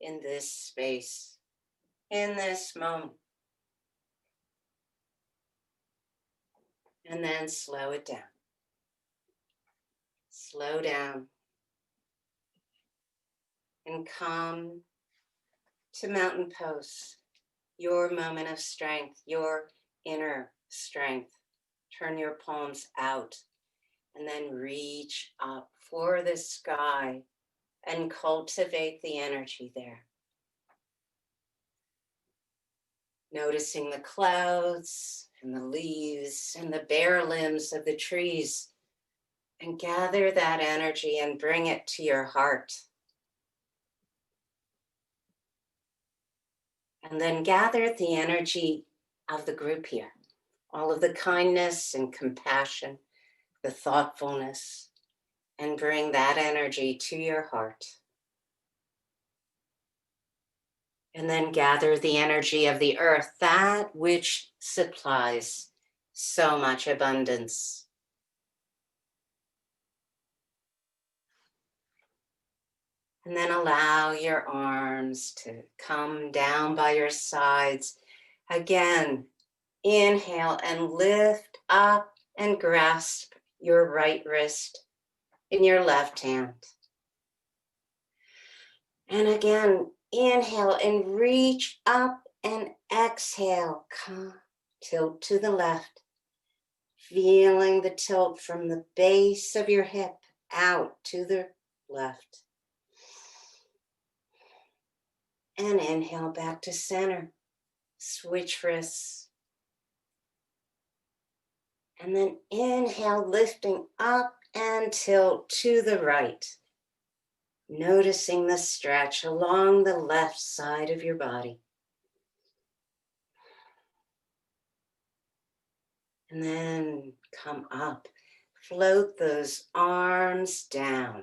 in this space, in this moment. And then slow it down. Slow down and come to mountain pose, your moment of strength, your inner strength. Turn your palms out and then reach up for the sky and cultivate the energy there. Noticing the clouds and the leaves and the bare limbs of the trees, and gather that energy and bring it to your heart. And then gather the energy of the group here, all of the kindness and compassion, the thoughtfulness, and bring that energy to your heart. And then gather the energy of the earth, that which supplies so much abundance. And then allow your arms to come down by your sides. Again, inhale and lift up and grasp your right wrist in your left hand. And again, inhale and reach up and exhale. Come, tilt to the left, feeling the tilt from the base of your hip out to the left. And inhale back to center. Switch wrists. And then inhale, lifting up and tilt to the right. Noticing the stretch along the left side of your body. And then come up. Float those arms down.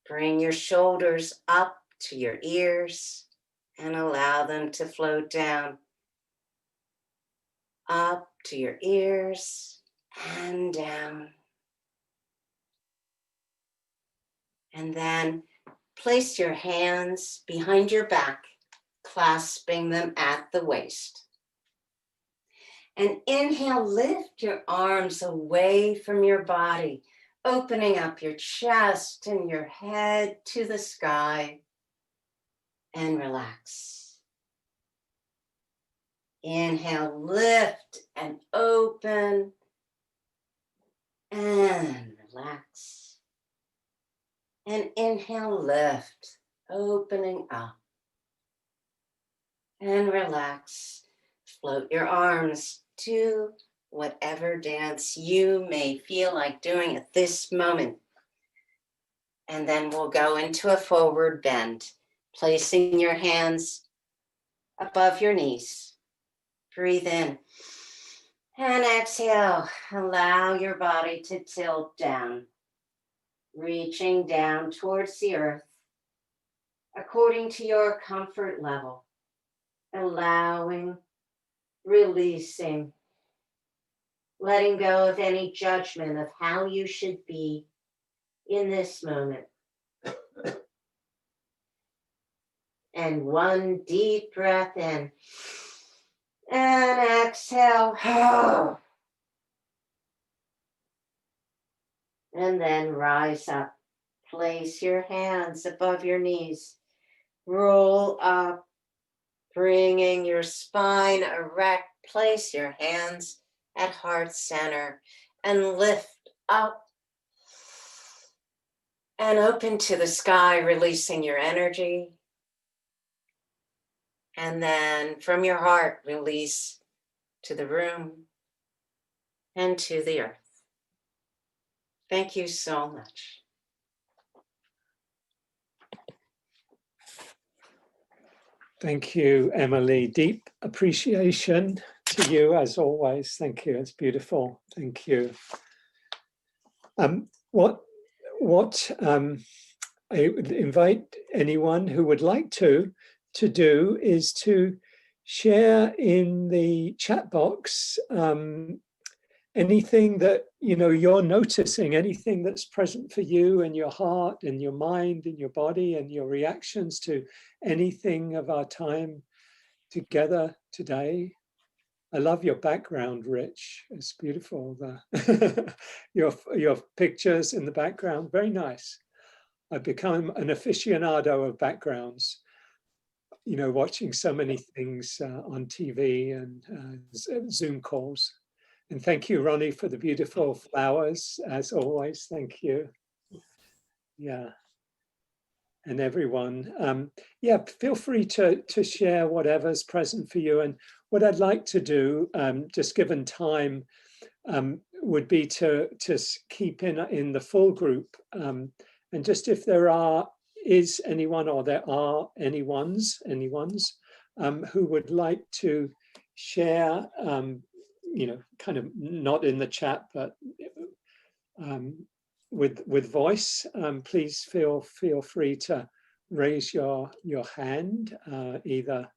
Bring your shoulders up to your ears and allow them to float down. Up to your ears and down. And then place your hands behind your back, clasping them at the waist. And inhale, lift your arms away from your body, opening up your chest and your head to the sky, and relax. Inhale, lift and open, and relax. And inhale, lift, opening up, and relax. Float your arms to whatever dance you may feel like doing at this moment. And then we'll go into a forward bend, placing your hands above your knees. Breathe in and exhale. Allow your body to tilt down, reaching down towards the earth according to your comfort level. Allowing, releasing, letting go of any judgment of how you should be in this moment. And one deep breath in and exhale. And then rise up. Place your hands above your knees. Roll up, bringing your spine erect. Place your hands at heart center and lift up and open to the sky, releasing your energy. And then from your heart, release to the room and to the earth. Thank you so much. Thank you, Emily. Deep appreciation to you as always. Thank you. It's beautiful. Thank you. I would invite anyone who would like to do is to share in the chat box anything that you're noticing, anything that's present for you in your heart, in your mind, in your body, and your reactions to anything of our time together today. I love your background, Rich. It's beautiful. Your pictures in the background, very nice. I've become an aficionado of backgrounds, watching so many things on TV and Zoom calls. And thank you, Ronnie, for the beautiful flowers, as always. Thank you. Yeah. And everyone. Yeah, feel free to share whatever's present for you. And what I'd like to do, just given time, would be to keep in the full group. And just if is anyone or there are anyone's who would like to share, kind of not in the chat, but with voice, please feel free to raise your hand, either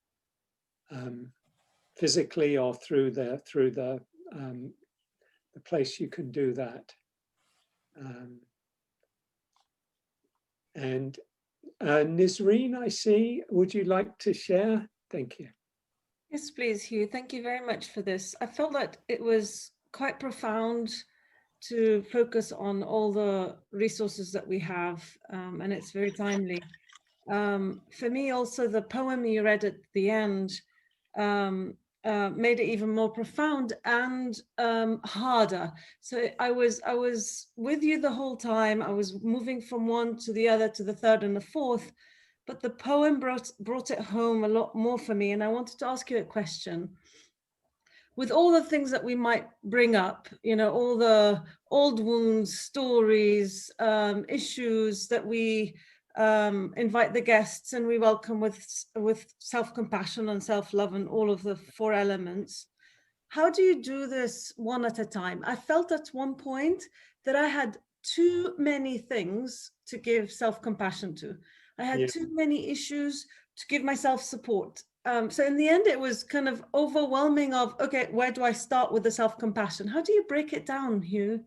physically or through the place you can do that. And Nisreen, I see, would you like to share? Thank you. Yes, please, Hugh. Thank you very much for this. I felt that it was quite profound to focus on all the resources that we have, and it's very timely. For me, also, the poem you read at the end made it even more profound and harder. So I was with you the whole time. I was moving from one to the other, to the third and the fourth, but the poem brought it home a lot more for me. And I wanted to ask you a question. With all the things that we might bring up, all the old wounds, stories, issues that we invite the guests and we welcome with self-compassion and self-love and all of the 4 elements. How do you do this one at a time? I felt at one point that I had too many things to give self-compassion to. I had too many issues to give myself support. So in the end, it was kind of overwhelming of, okay, where do I start with the self-compassion? How do you break it down, Hugh?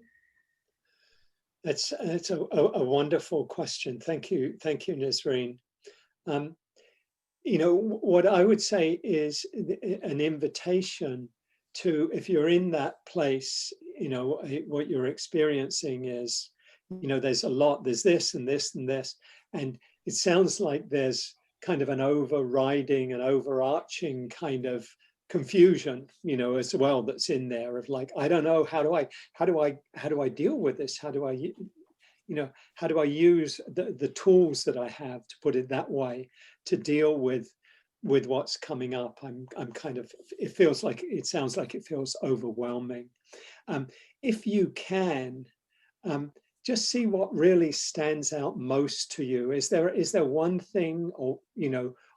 It's a wonderful question. Thank you, Nisreen. What I would say is an invitation to, if you're in that place, what you're experiencing is, there's a lot, there's this and this and this, and it sounds like there's kind of an overriding and overarching kind of confusion, as well, that's in there of like, I don't know, how do I deal with this? How do I use the tools that I have, to put it that way, to deal with what's coming up? I'm kind of, it sounds like it feels overwhelming. If you can, just see what really stands out most to you. Is there one thing, or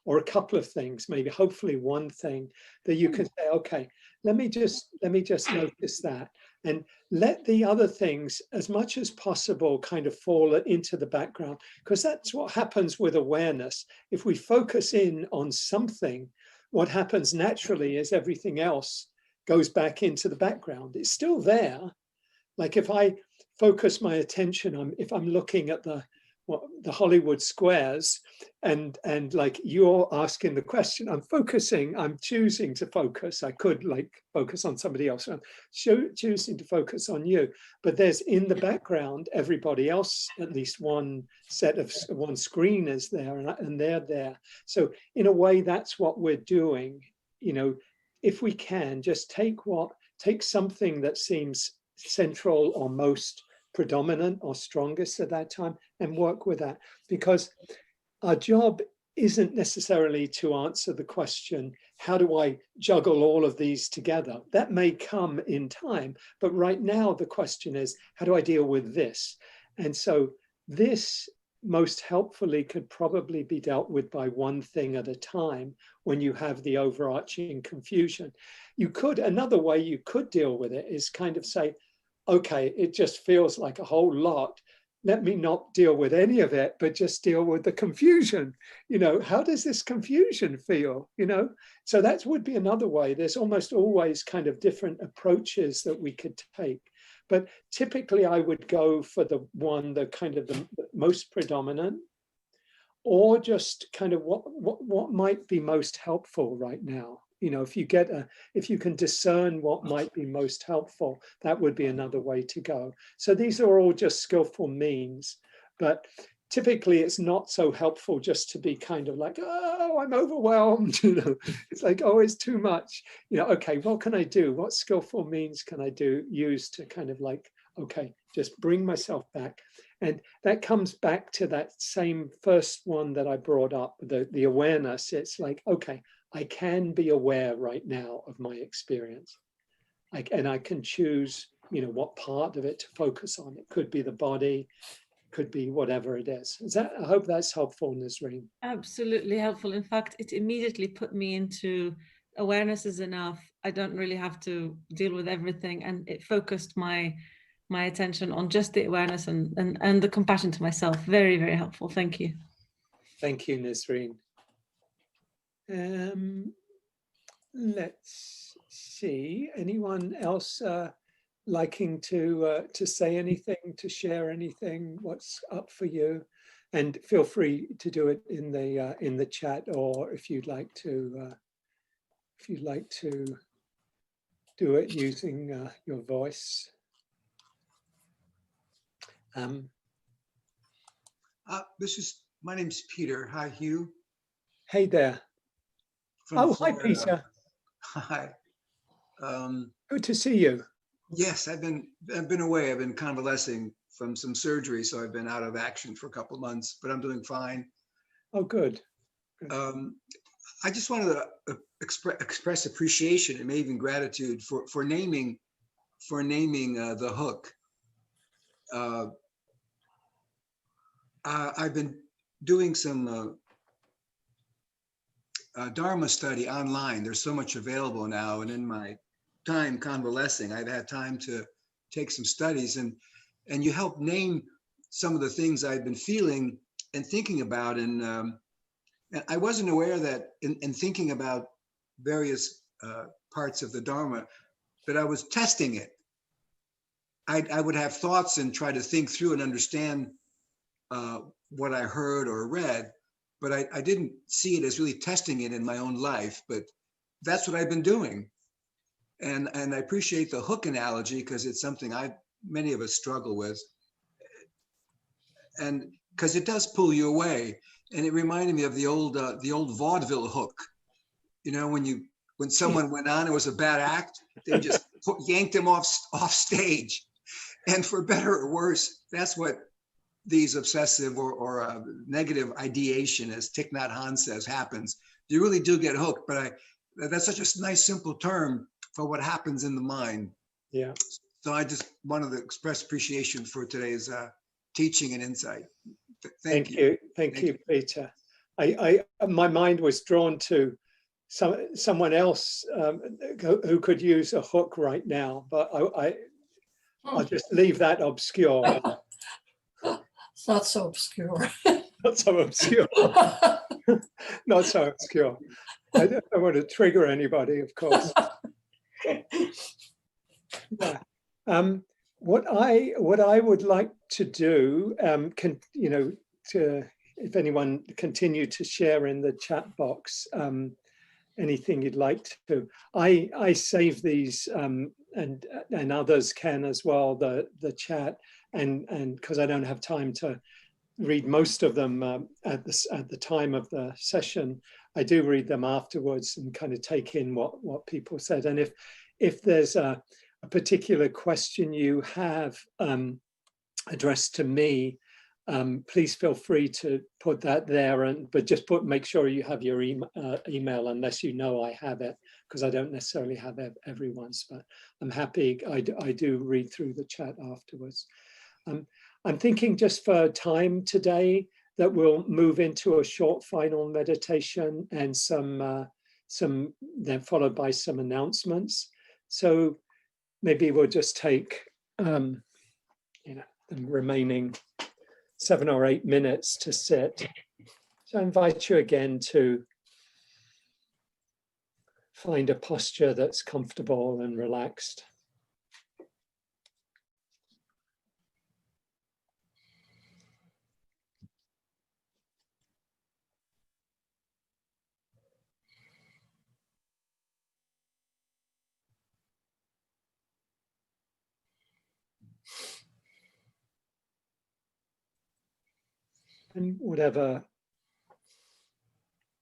or a couple of things, maybe hopefully one thing that you can say, okay, let me just notice that, and let the other things as much as possible kind of fall into the background, because that's what happens with awareness. If we focus in on something, what happens naturally is everything else goes back into the background. It's still there. Like if I focus my attention if I'm looking at the Hollywood squares, and like you're asking the question, I'm choosing to focus. I could like focus on somebody else. I'm choosing to focus on you. But there's in the background, everybody else, at least one screen is there, and they're there. So in a way, that's what we're doing. If we can just take something that seems central or most predominant or strongest at that time and work with that, because our job isn't necessarily to answer the question, how do I juggle all of these together? That may come in time, but right now the question is, how do I deal with this? And so this most helpfully could probably be dealt with by one thing at a time when you have the overarching confusion. Another way you could deal with it is kind of say, okay, it just feels like a whole lot. Let me not deal with any of it, but just deal with the confusion. How does this confusion feel? So that would be another way. There's almost always kind of different approaches that we could take. But typically I would go for the kind of the most predominant, or just kind of what might be most helpful right now. If you can discern what might be most helpful, that would be another way to go. So these are all just skillful means, but typically it's not so helpful just to be kind of like, oh, I'm overwhelmed. It's like, oh, it's too much. Okay, what can I do? What skillful means can I use to kind of like, okay, just bring myself back. And that comes back to that same first one that I brought up, the awareness. It's like, okay, I can be aware right now of my experience. And I can choose, what part of it to focus on. It could be the body, could be whatever it is. I hope that's helpful, Nazreen. Absolutely helpful. In fact, it immediately put me into awareness is enough. I don't really have to deal with everything. And it focused my attention on just the awareness and the compassion to myself. Very, very helpful. Thank you. Thank you, Nazreen. Let's see. Anyone else liking to say anything, to share anything? What's up for you? And feel free to do it in the chat, or if you'd like to do it using your voice. My name's Peter. Hi, Hugh. Hey there. From Florida. Hi, Peter. Hi. Good to see you. Yes, I've been away. I've been convalescing from some surgery, so I've been out of action for a couple of months, but I'm doing fine. Oh, good. I just wanted to express appreciation and maybe even gratitude for naming the hook. I've been doing some Dharma study online. There's so much available now, and in my time convalescing, I've had time to take some studies, and you help name some of the things I've been feeling and thinking about, and I wasn't aware that in thinking about various parts of the Dharma, that I was testing it. I would have thoughts and try to think through and understand what I heard or read, but I didn't see it as really testing it in my own life. But that's what I've been doing. And I appreciate the hook analogy, because it's something many of us struggle with. And because it does pull you away. And it reminded me of the old vaudeville hook. When someone went on, it was a bad act, they just yanked them off stage. And for better or worse, that's what these obsessive or negative ideation, as Thich Nhat Hanh says, happens. You really do get hooked, but that's such a nice, simple term for what happens in the mind. Yeah. So I just wanted to express appreciation for today's teaching and insight. Thank you. Thank you, Peter. My mind was drawn to someone else who could use a hook right now, but I'll just leave that obscure. It's not so obscure. Not so obscure. Not so obscure. I don't want to trigger anybody, of course. Yeah. What I would like to do, if anyone continue to share in the chat box, anything you'd like to. I save these and others can as well, the chat, and because I don't have time to read most of them at the time of the session, I do read them afterwards and kind of take in what people said. And if there's a particular question you have addressed to me, please feel free to put that there, but just make sure you have your email, unless you know I have it, because I don't necessarily have everyone's, but I'm happy. I do read through the chat afterwards. I'm thinking just for time today that we'll move into a short final meditation and then followed by some announcements. So maybe we'll just take the remaining 7 or 8 minutes to sit. So I invite you again to find a posture that's comfortable and relaxed. And whatever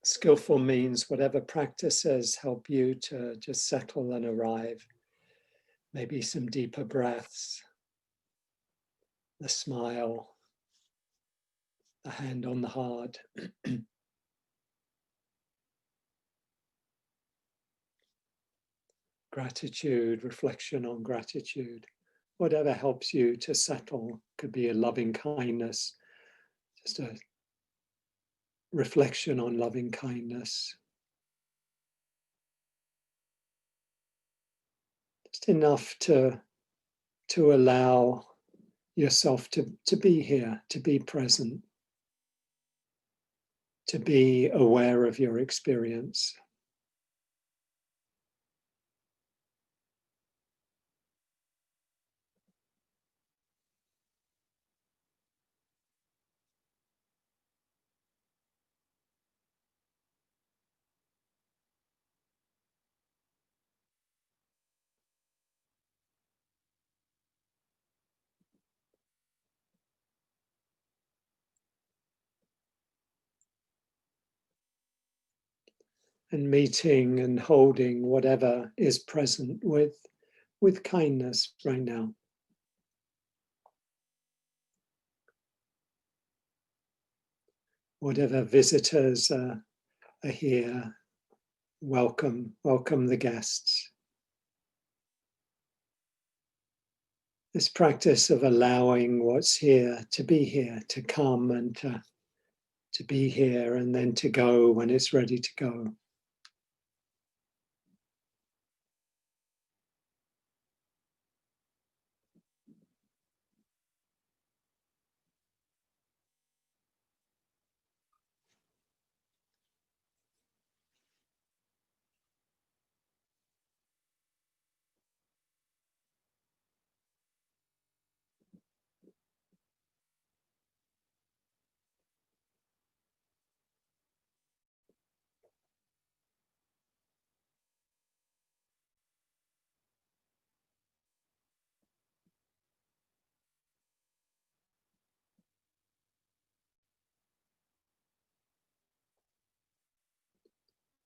skillful means, whatever practices help you to just settle and arrive. Maybe some deeper breaths, the smile, the hand on the heart. Gratitude, reflection on gratitude. Whatever helps you to settle. Could be a loving kindness, just a reflection on loving kindness. Just enough to allow yourself to be here, to be present, to be aware of your experience. And meeting and holding whatever is present with kindness right now. Whatever visitors are here, welcome the guests. This practice of allowing what's here, to come and to be here, and then to go when it's ready to go.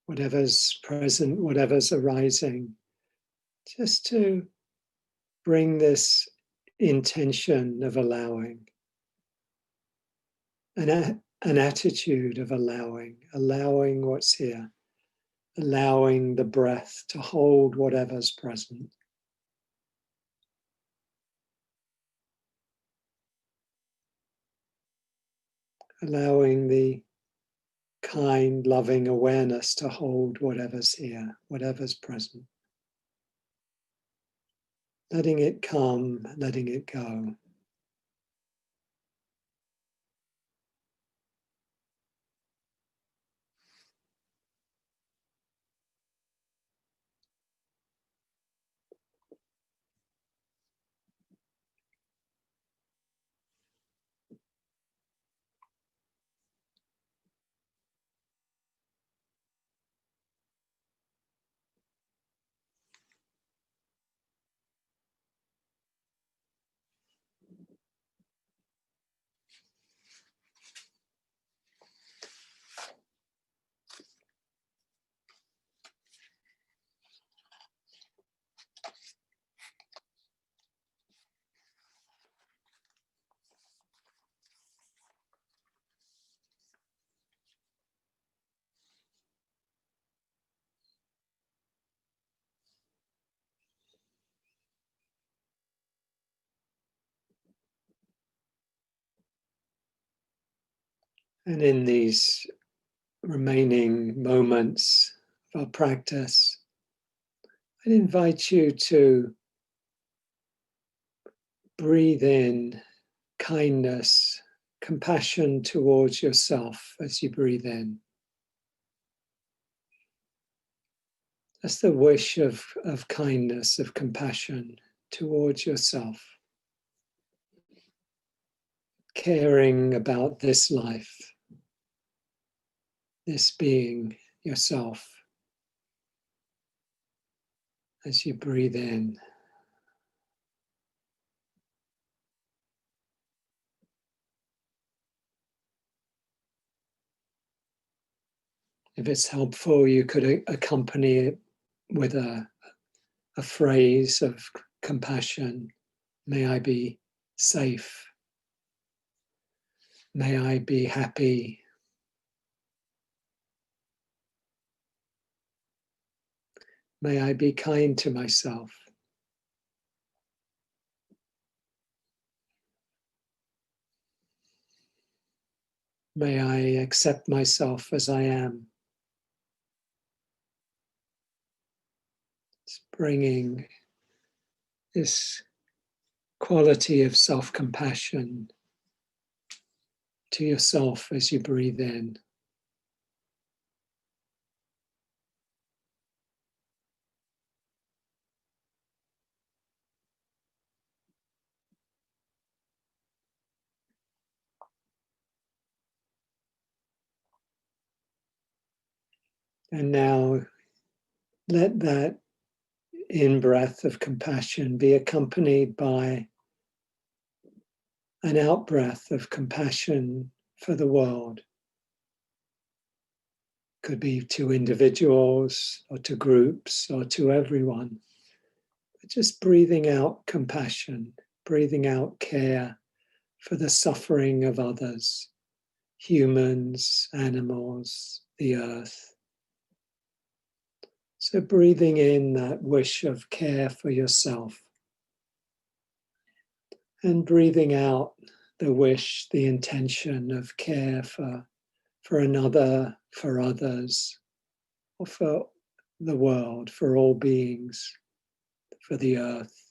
Whatever's present, whatever's arising, just to bring this intention of allowing, an attitude of allowing what's here, allowing the breath to hold whatever's present. allowing the kind, loving awareness to hold whatever's here, whatever's present. Letting it come, letting it go. And in these remaining moments of our practice, I'd invite you to breathe in kindness, compassion towards yourself as you breathe in. That's the wish of kindness, of compassion towards yourself. Caring about this life, this being yourself as you breathe in. If it's helpful, you could accompany it with a phrase of compassion. May I be safe. May I be happy. May I be kind to myself. May I accept myself as I am. It's bringing this quality of self-compassion to yourself as you breathe in. And now let that in-breath of compassion be accompanied by an out-breath of compassion for the world. Could be to individuals or to groups or to everyone. But just breathing out compassion, breathing out care for the suffering of others, humans, animals, the earth. So breathing in that wish of care for yourself and breathing out the wish, the intention of care for another, for others, or for the world, for all beings, for the earth.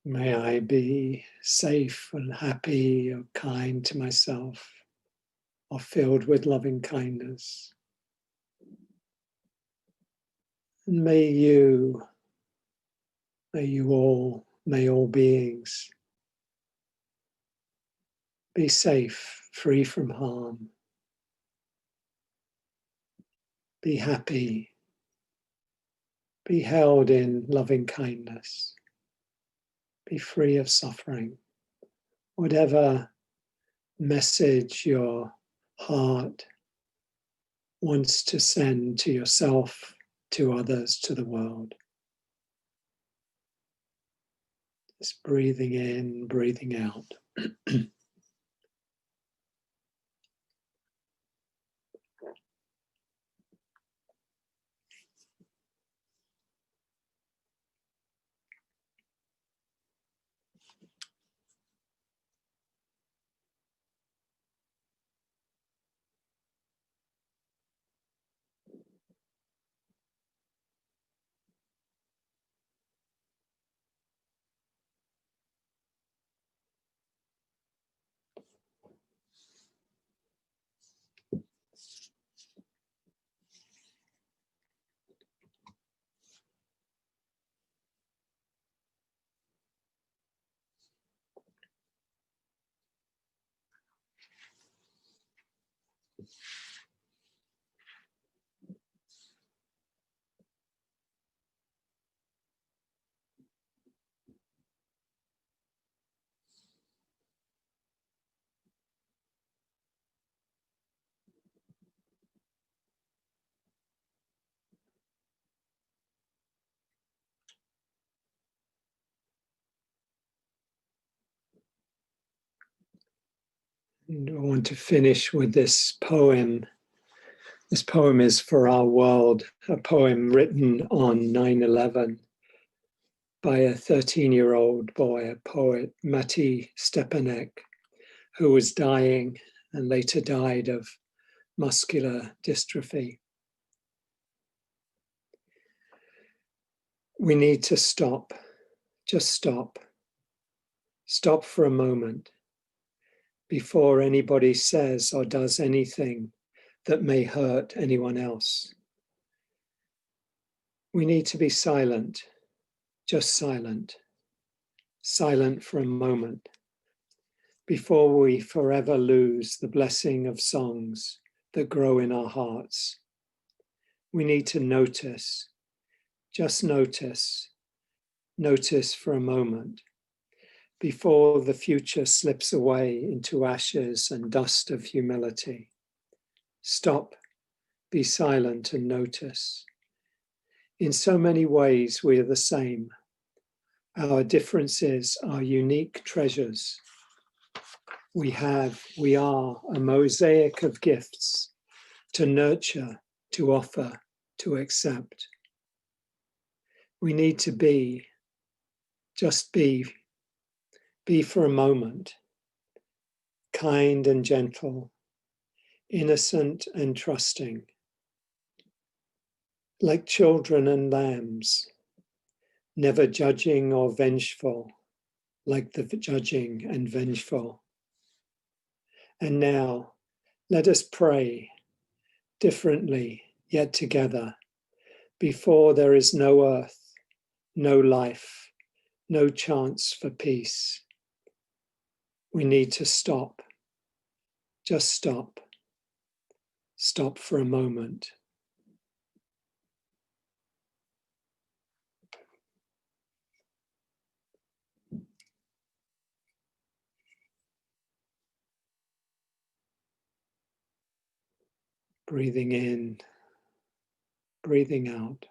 May I be safe and happy or kind to myself or filled with loving kindness. And may all beings be safe, free from harm, be happy, Be held in loving kindness. Be free of suffering. Whatever message your heart wants to send to yourself, to others, to the world. Just breathing in, breathing out. And I want to finish with this poem. This poem is for our world, a poem written on 9/11 by a 13-year-old boy, a poet, Mati Stepanek, who was dying and later died of muscular dystrophy. We need to stop, just stop. Stop for a moment before anybody says or does anything that may hurt anyone else. We need to be silent, just silent, silent for a moment before we forever lose the blessing of songs that grow in our hearts. We need to notice, just notice, notice for a moment before the future slips away into ashes and dust of humility. Stop, be silent and notice. In so many ways, we are the same. Our differences are unique treasures. We are a mosaic of gifts to nurture, to offer, to accept. We need to be, just be for a moment, kind and gentle, innocent and trusting, like children and lambs, never judging or vengeful, like the judging and vengeful. And now, let us pray differently, yet together, before there is no earth, no life, no chance for peace. We need to stop, just stop, stop for a moment. Breathing in, breathing out.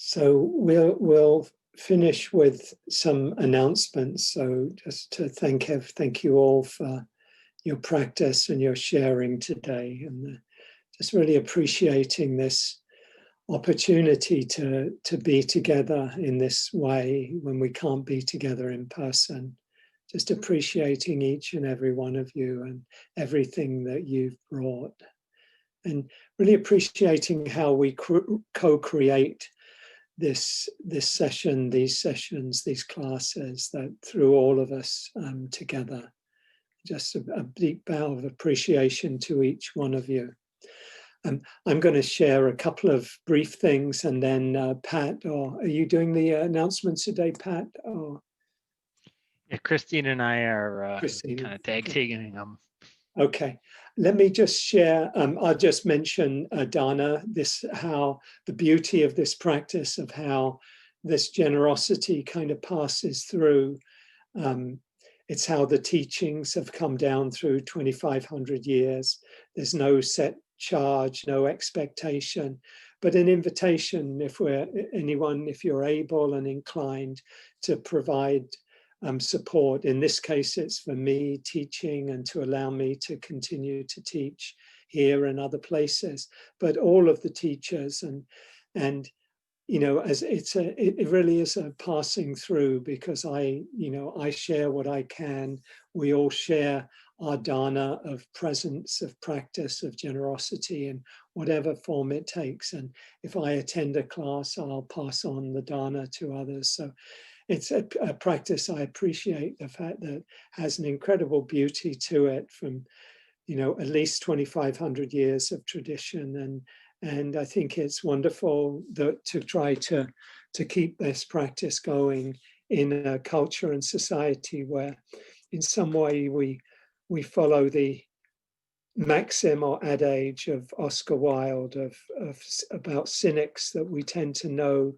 So we'll finish with some announcements. So just to thank you all for your practice and your sharing today, and just really appreciating this opportunity to be together in this way when we can't be together in person. Just appreciating each and every one of you and everything that you've brought, and really appreciating how we co-create this session, these sessions, these classes, that through all of us together. Just a deep bow of appreciation to each one of you. I'm going to share a couple of brief things, and then Pat, or are you doing the announcements today, Pat? Or yeah, Christine and I are Christine? kind of tag teaming them. Okay, let me just share. I'll just mention Dharma. How the beauty of this practice, of how this generosity kind of passes through. It's how the teachings have come down through 2,500 years. There's no set charge, no expectation, but an invitation if you're able and inclined to provide support. In this case, it's for me teaching and to allow me to continue to teach here and other places, but all of the teachers and as it really is a passing through, because I share what I can. We all share our dharma of presence, of practice, of generosity in whatever form it takes. And if I attend a class, I'll pass on the dharma to others. So it's a practice I appreciate, the fact that has an incredible beauty to it, from at least 2,500 years of tradition. And I think it's wonderful to try to keep this practice going in a culture and society where in some way we follow the maxim or adage of Oscar Wilde about cynics, that we tend to know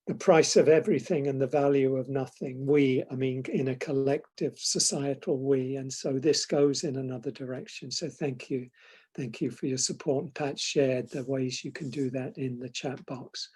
the price of everything and the value of nothing. I mean, in a collective societal we, and so this goes in another direction. So thank you for your support. And Pat shared the ways you can do that in the chat box.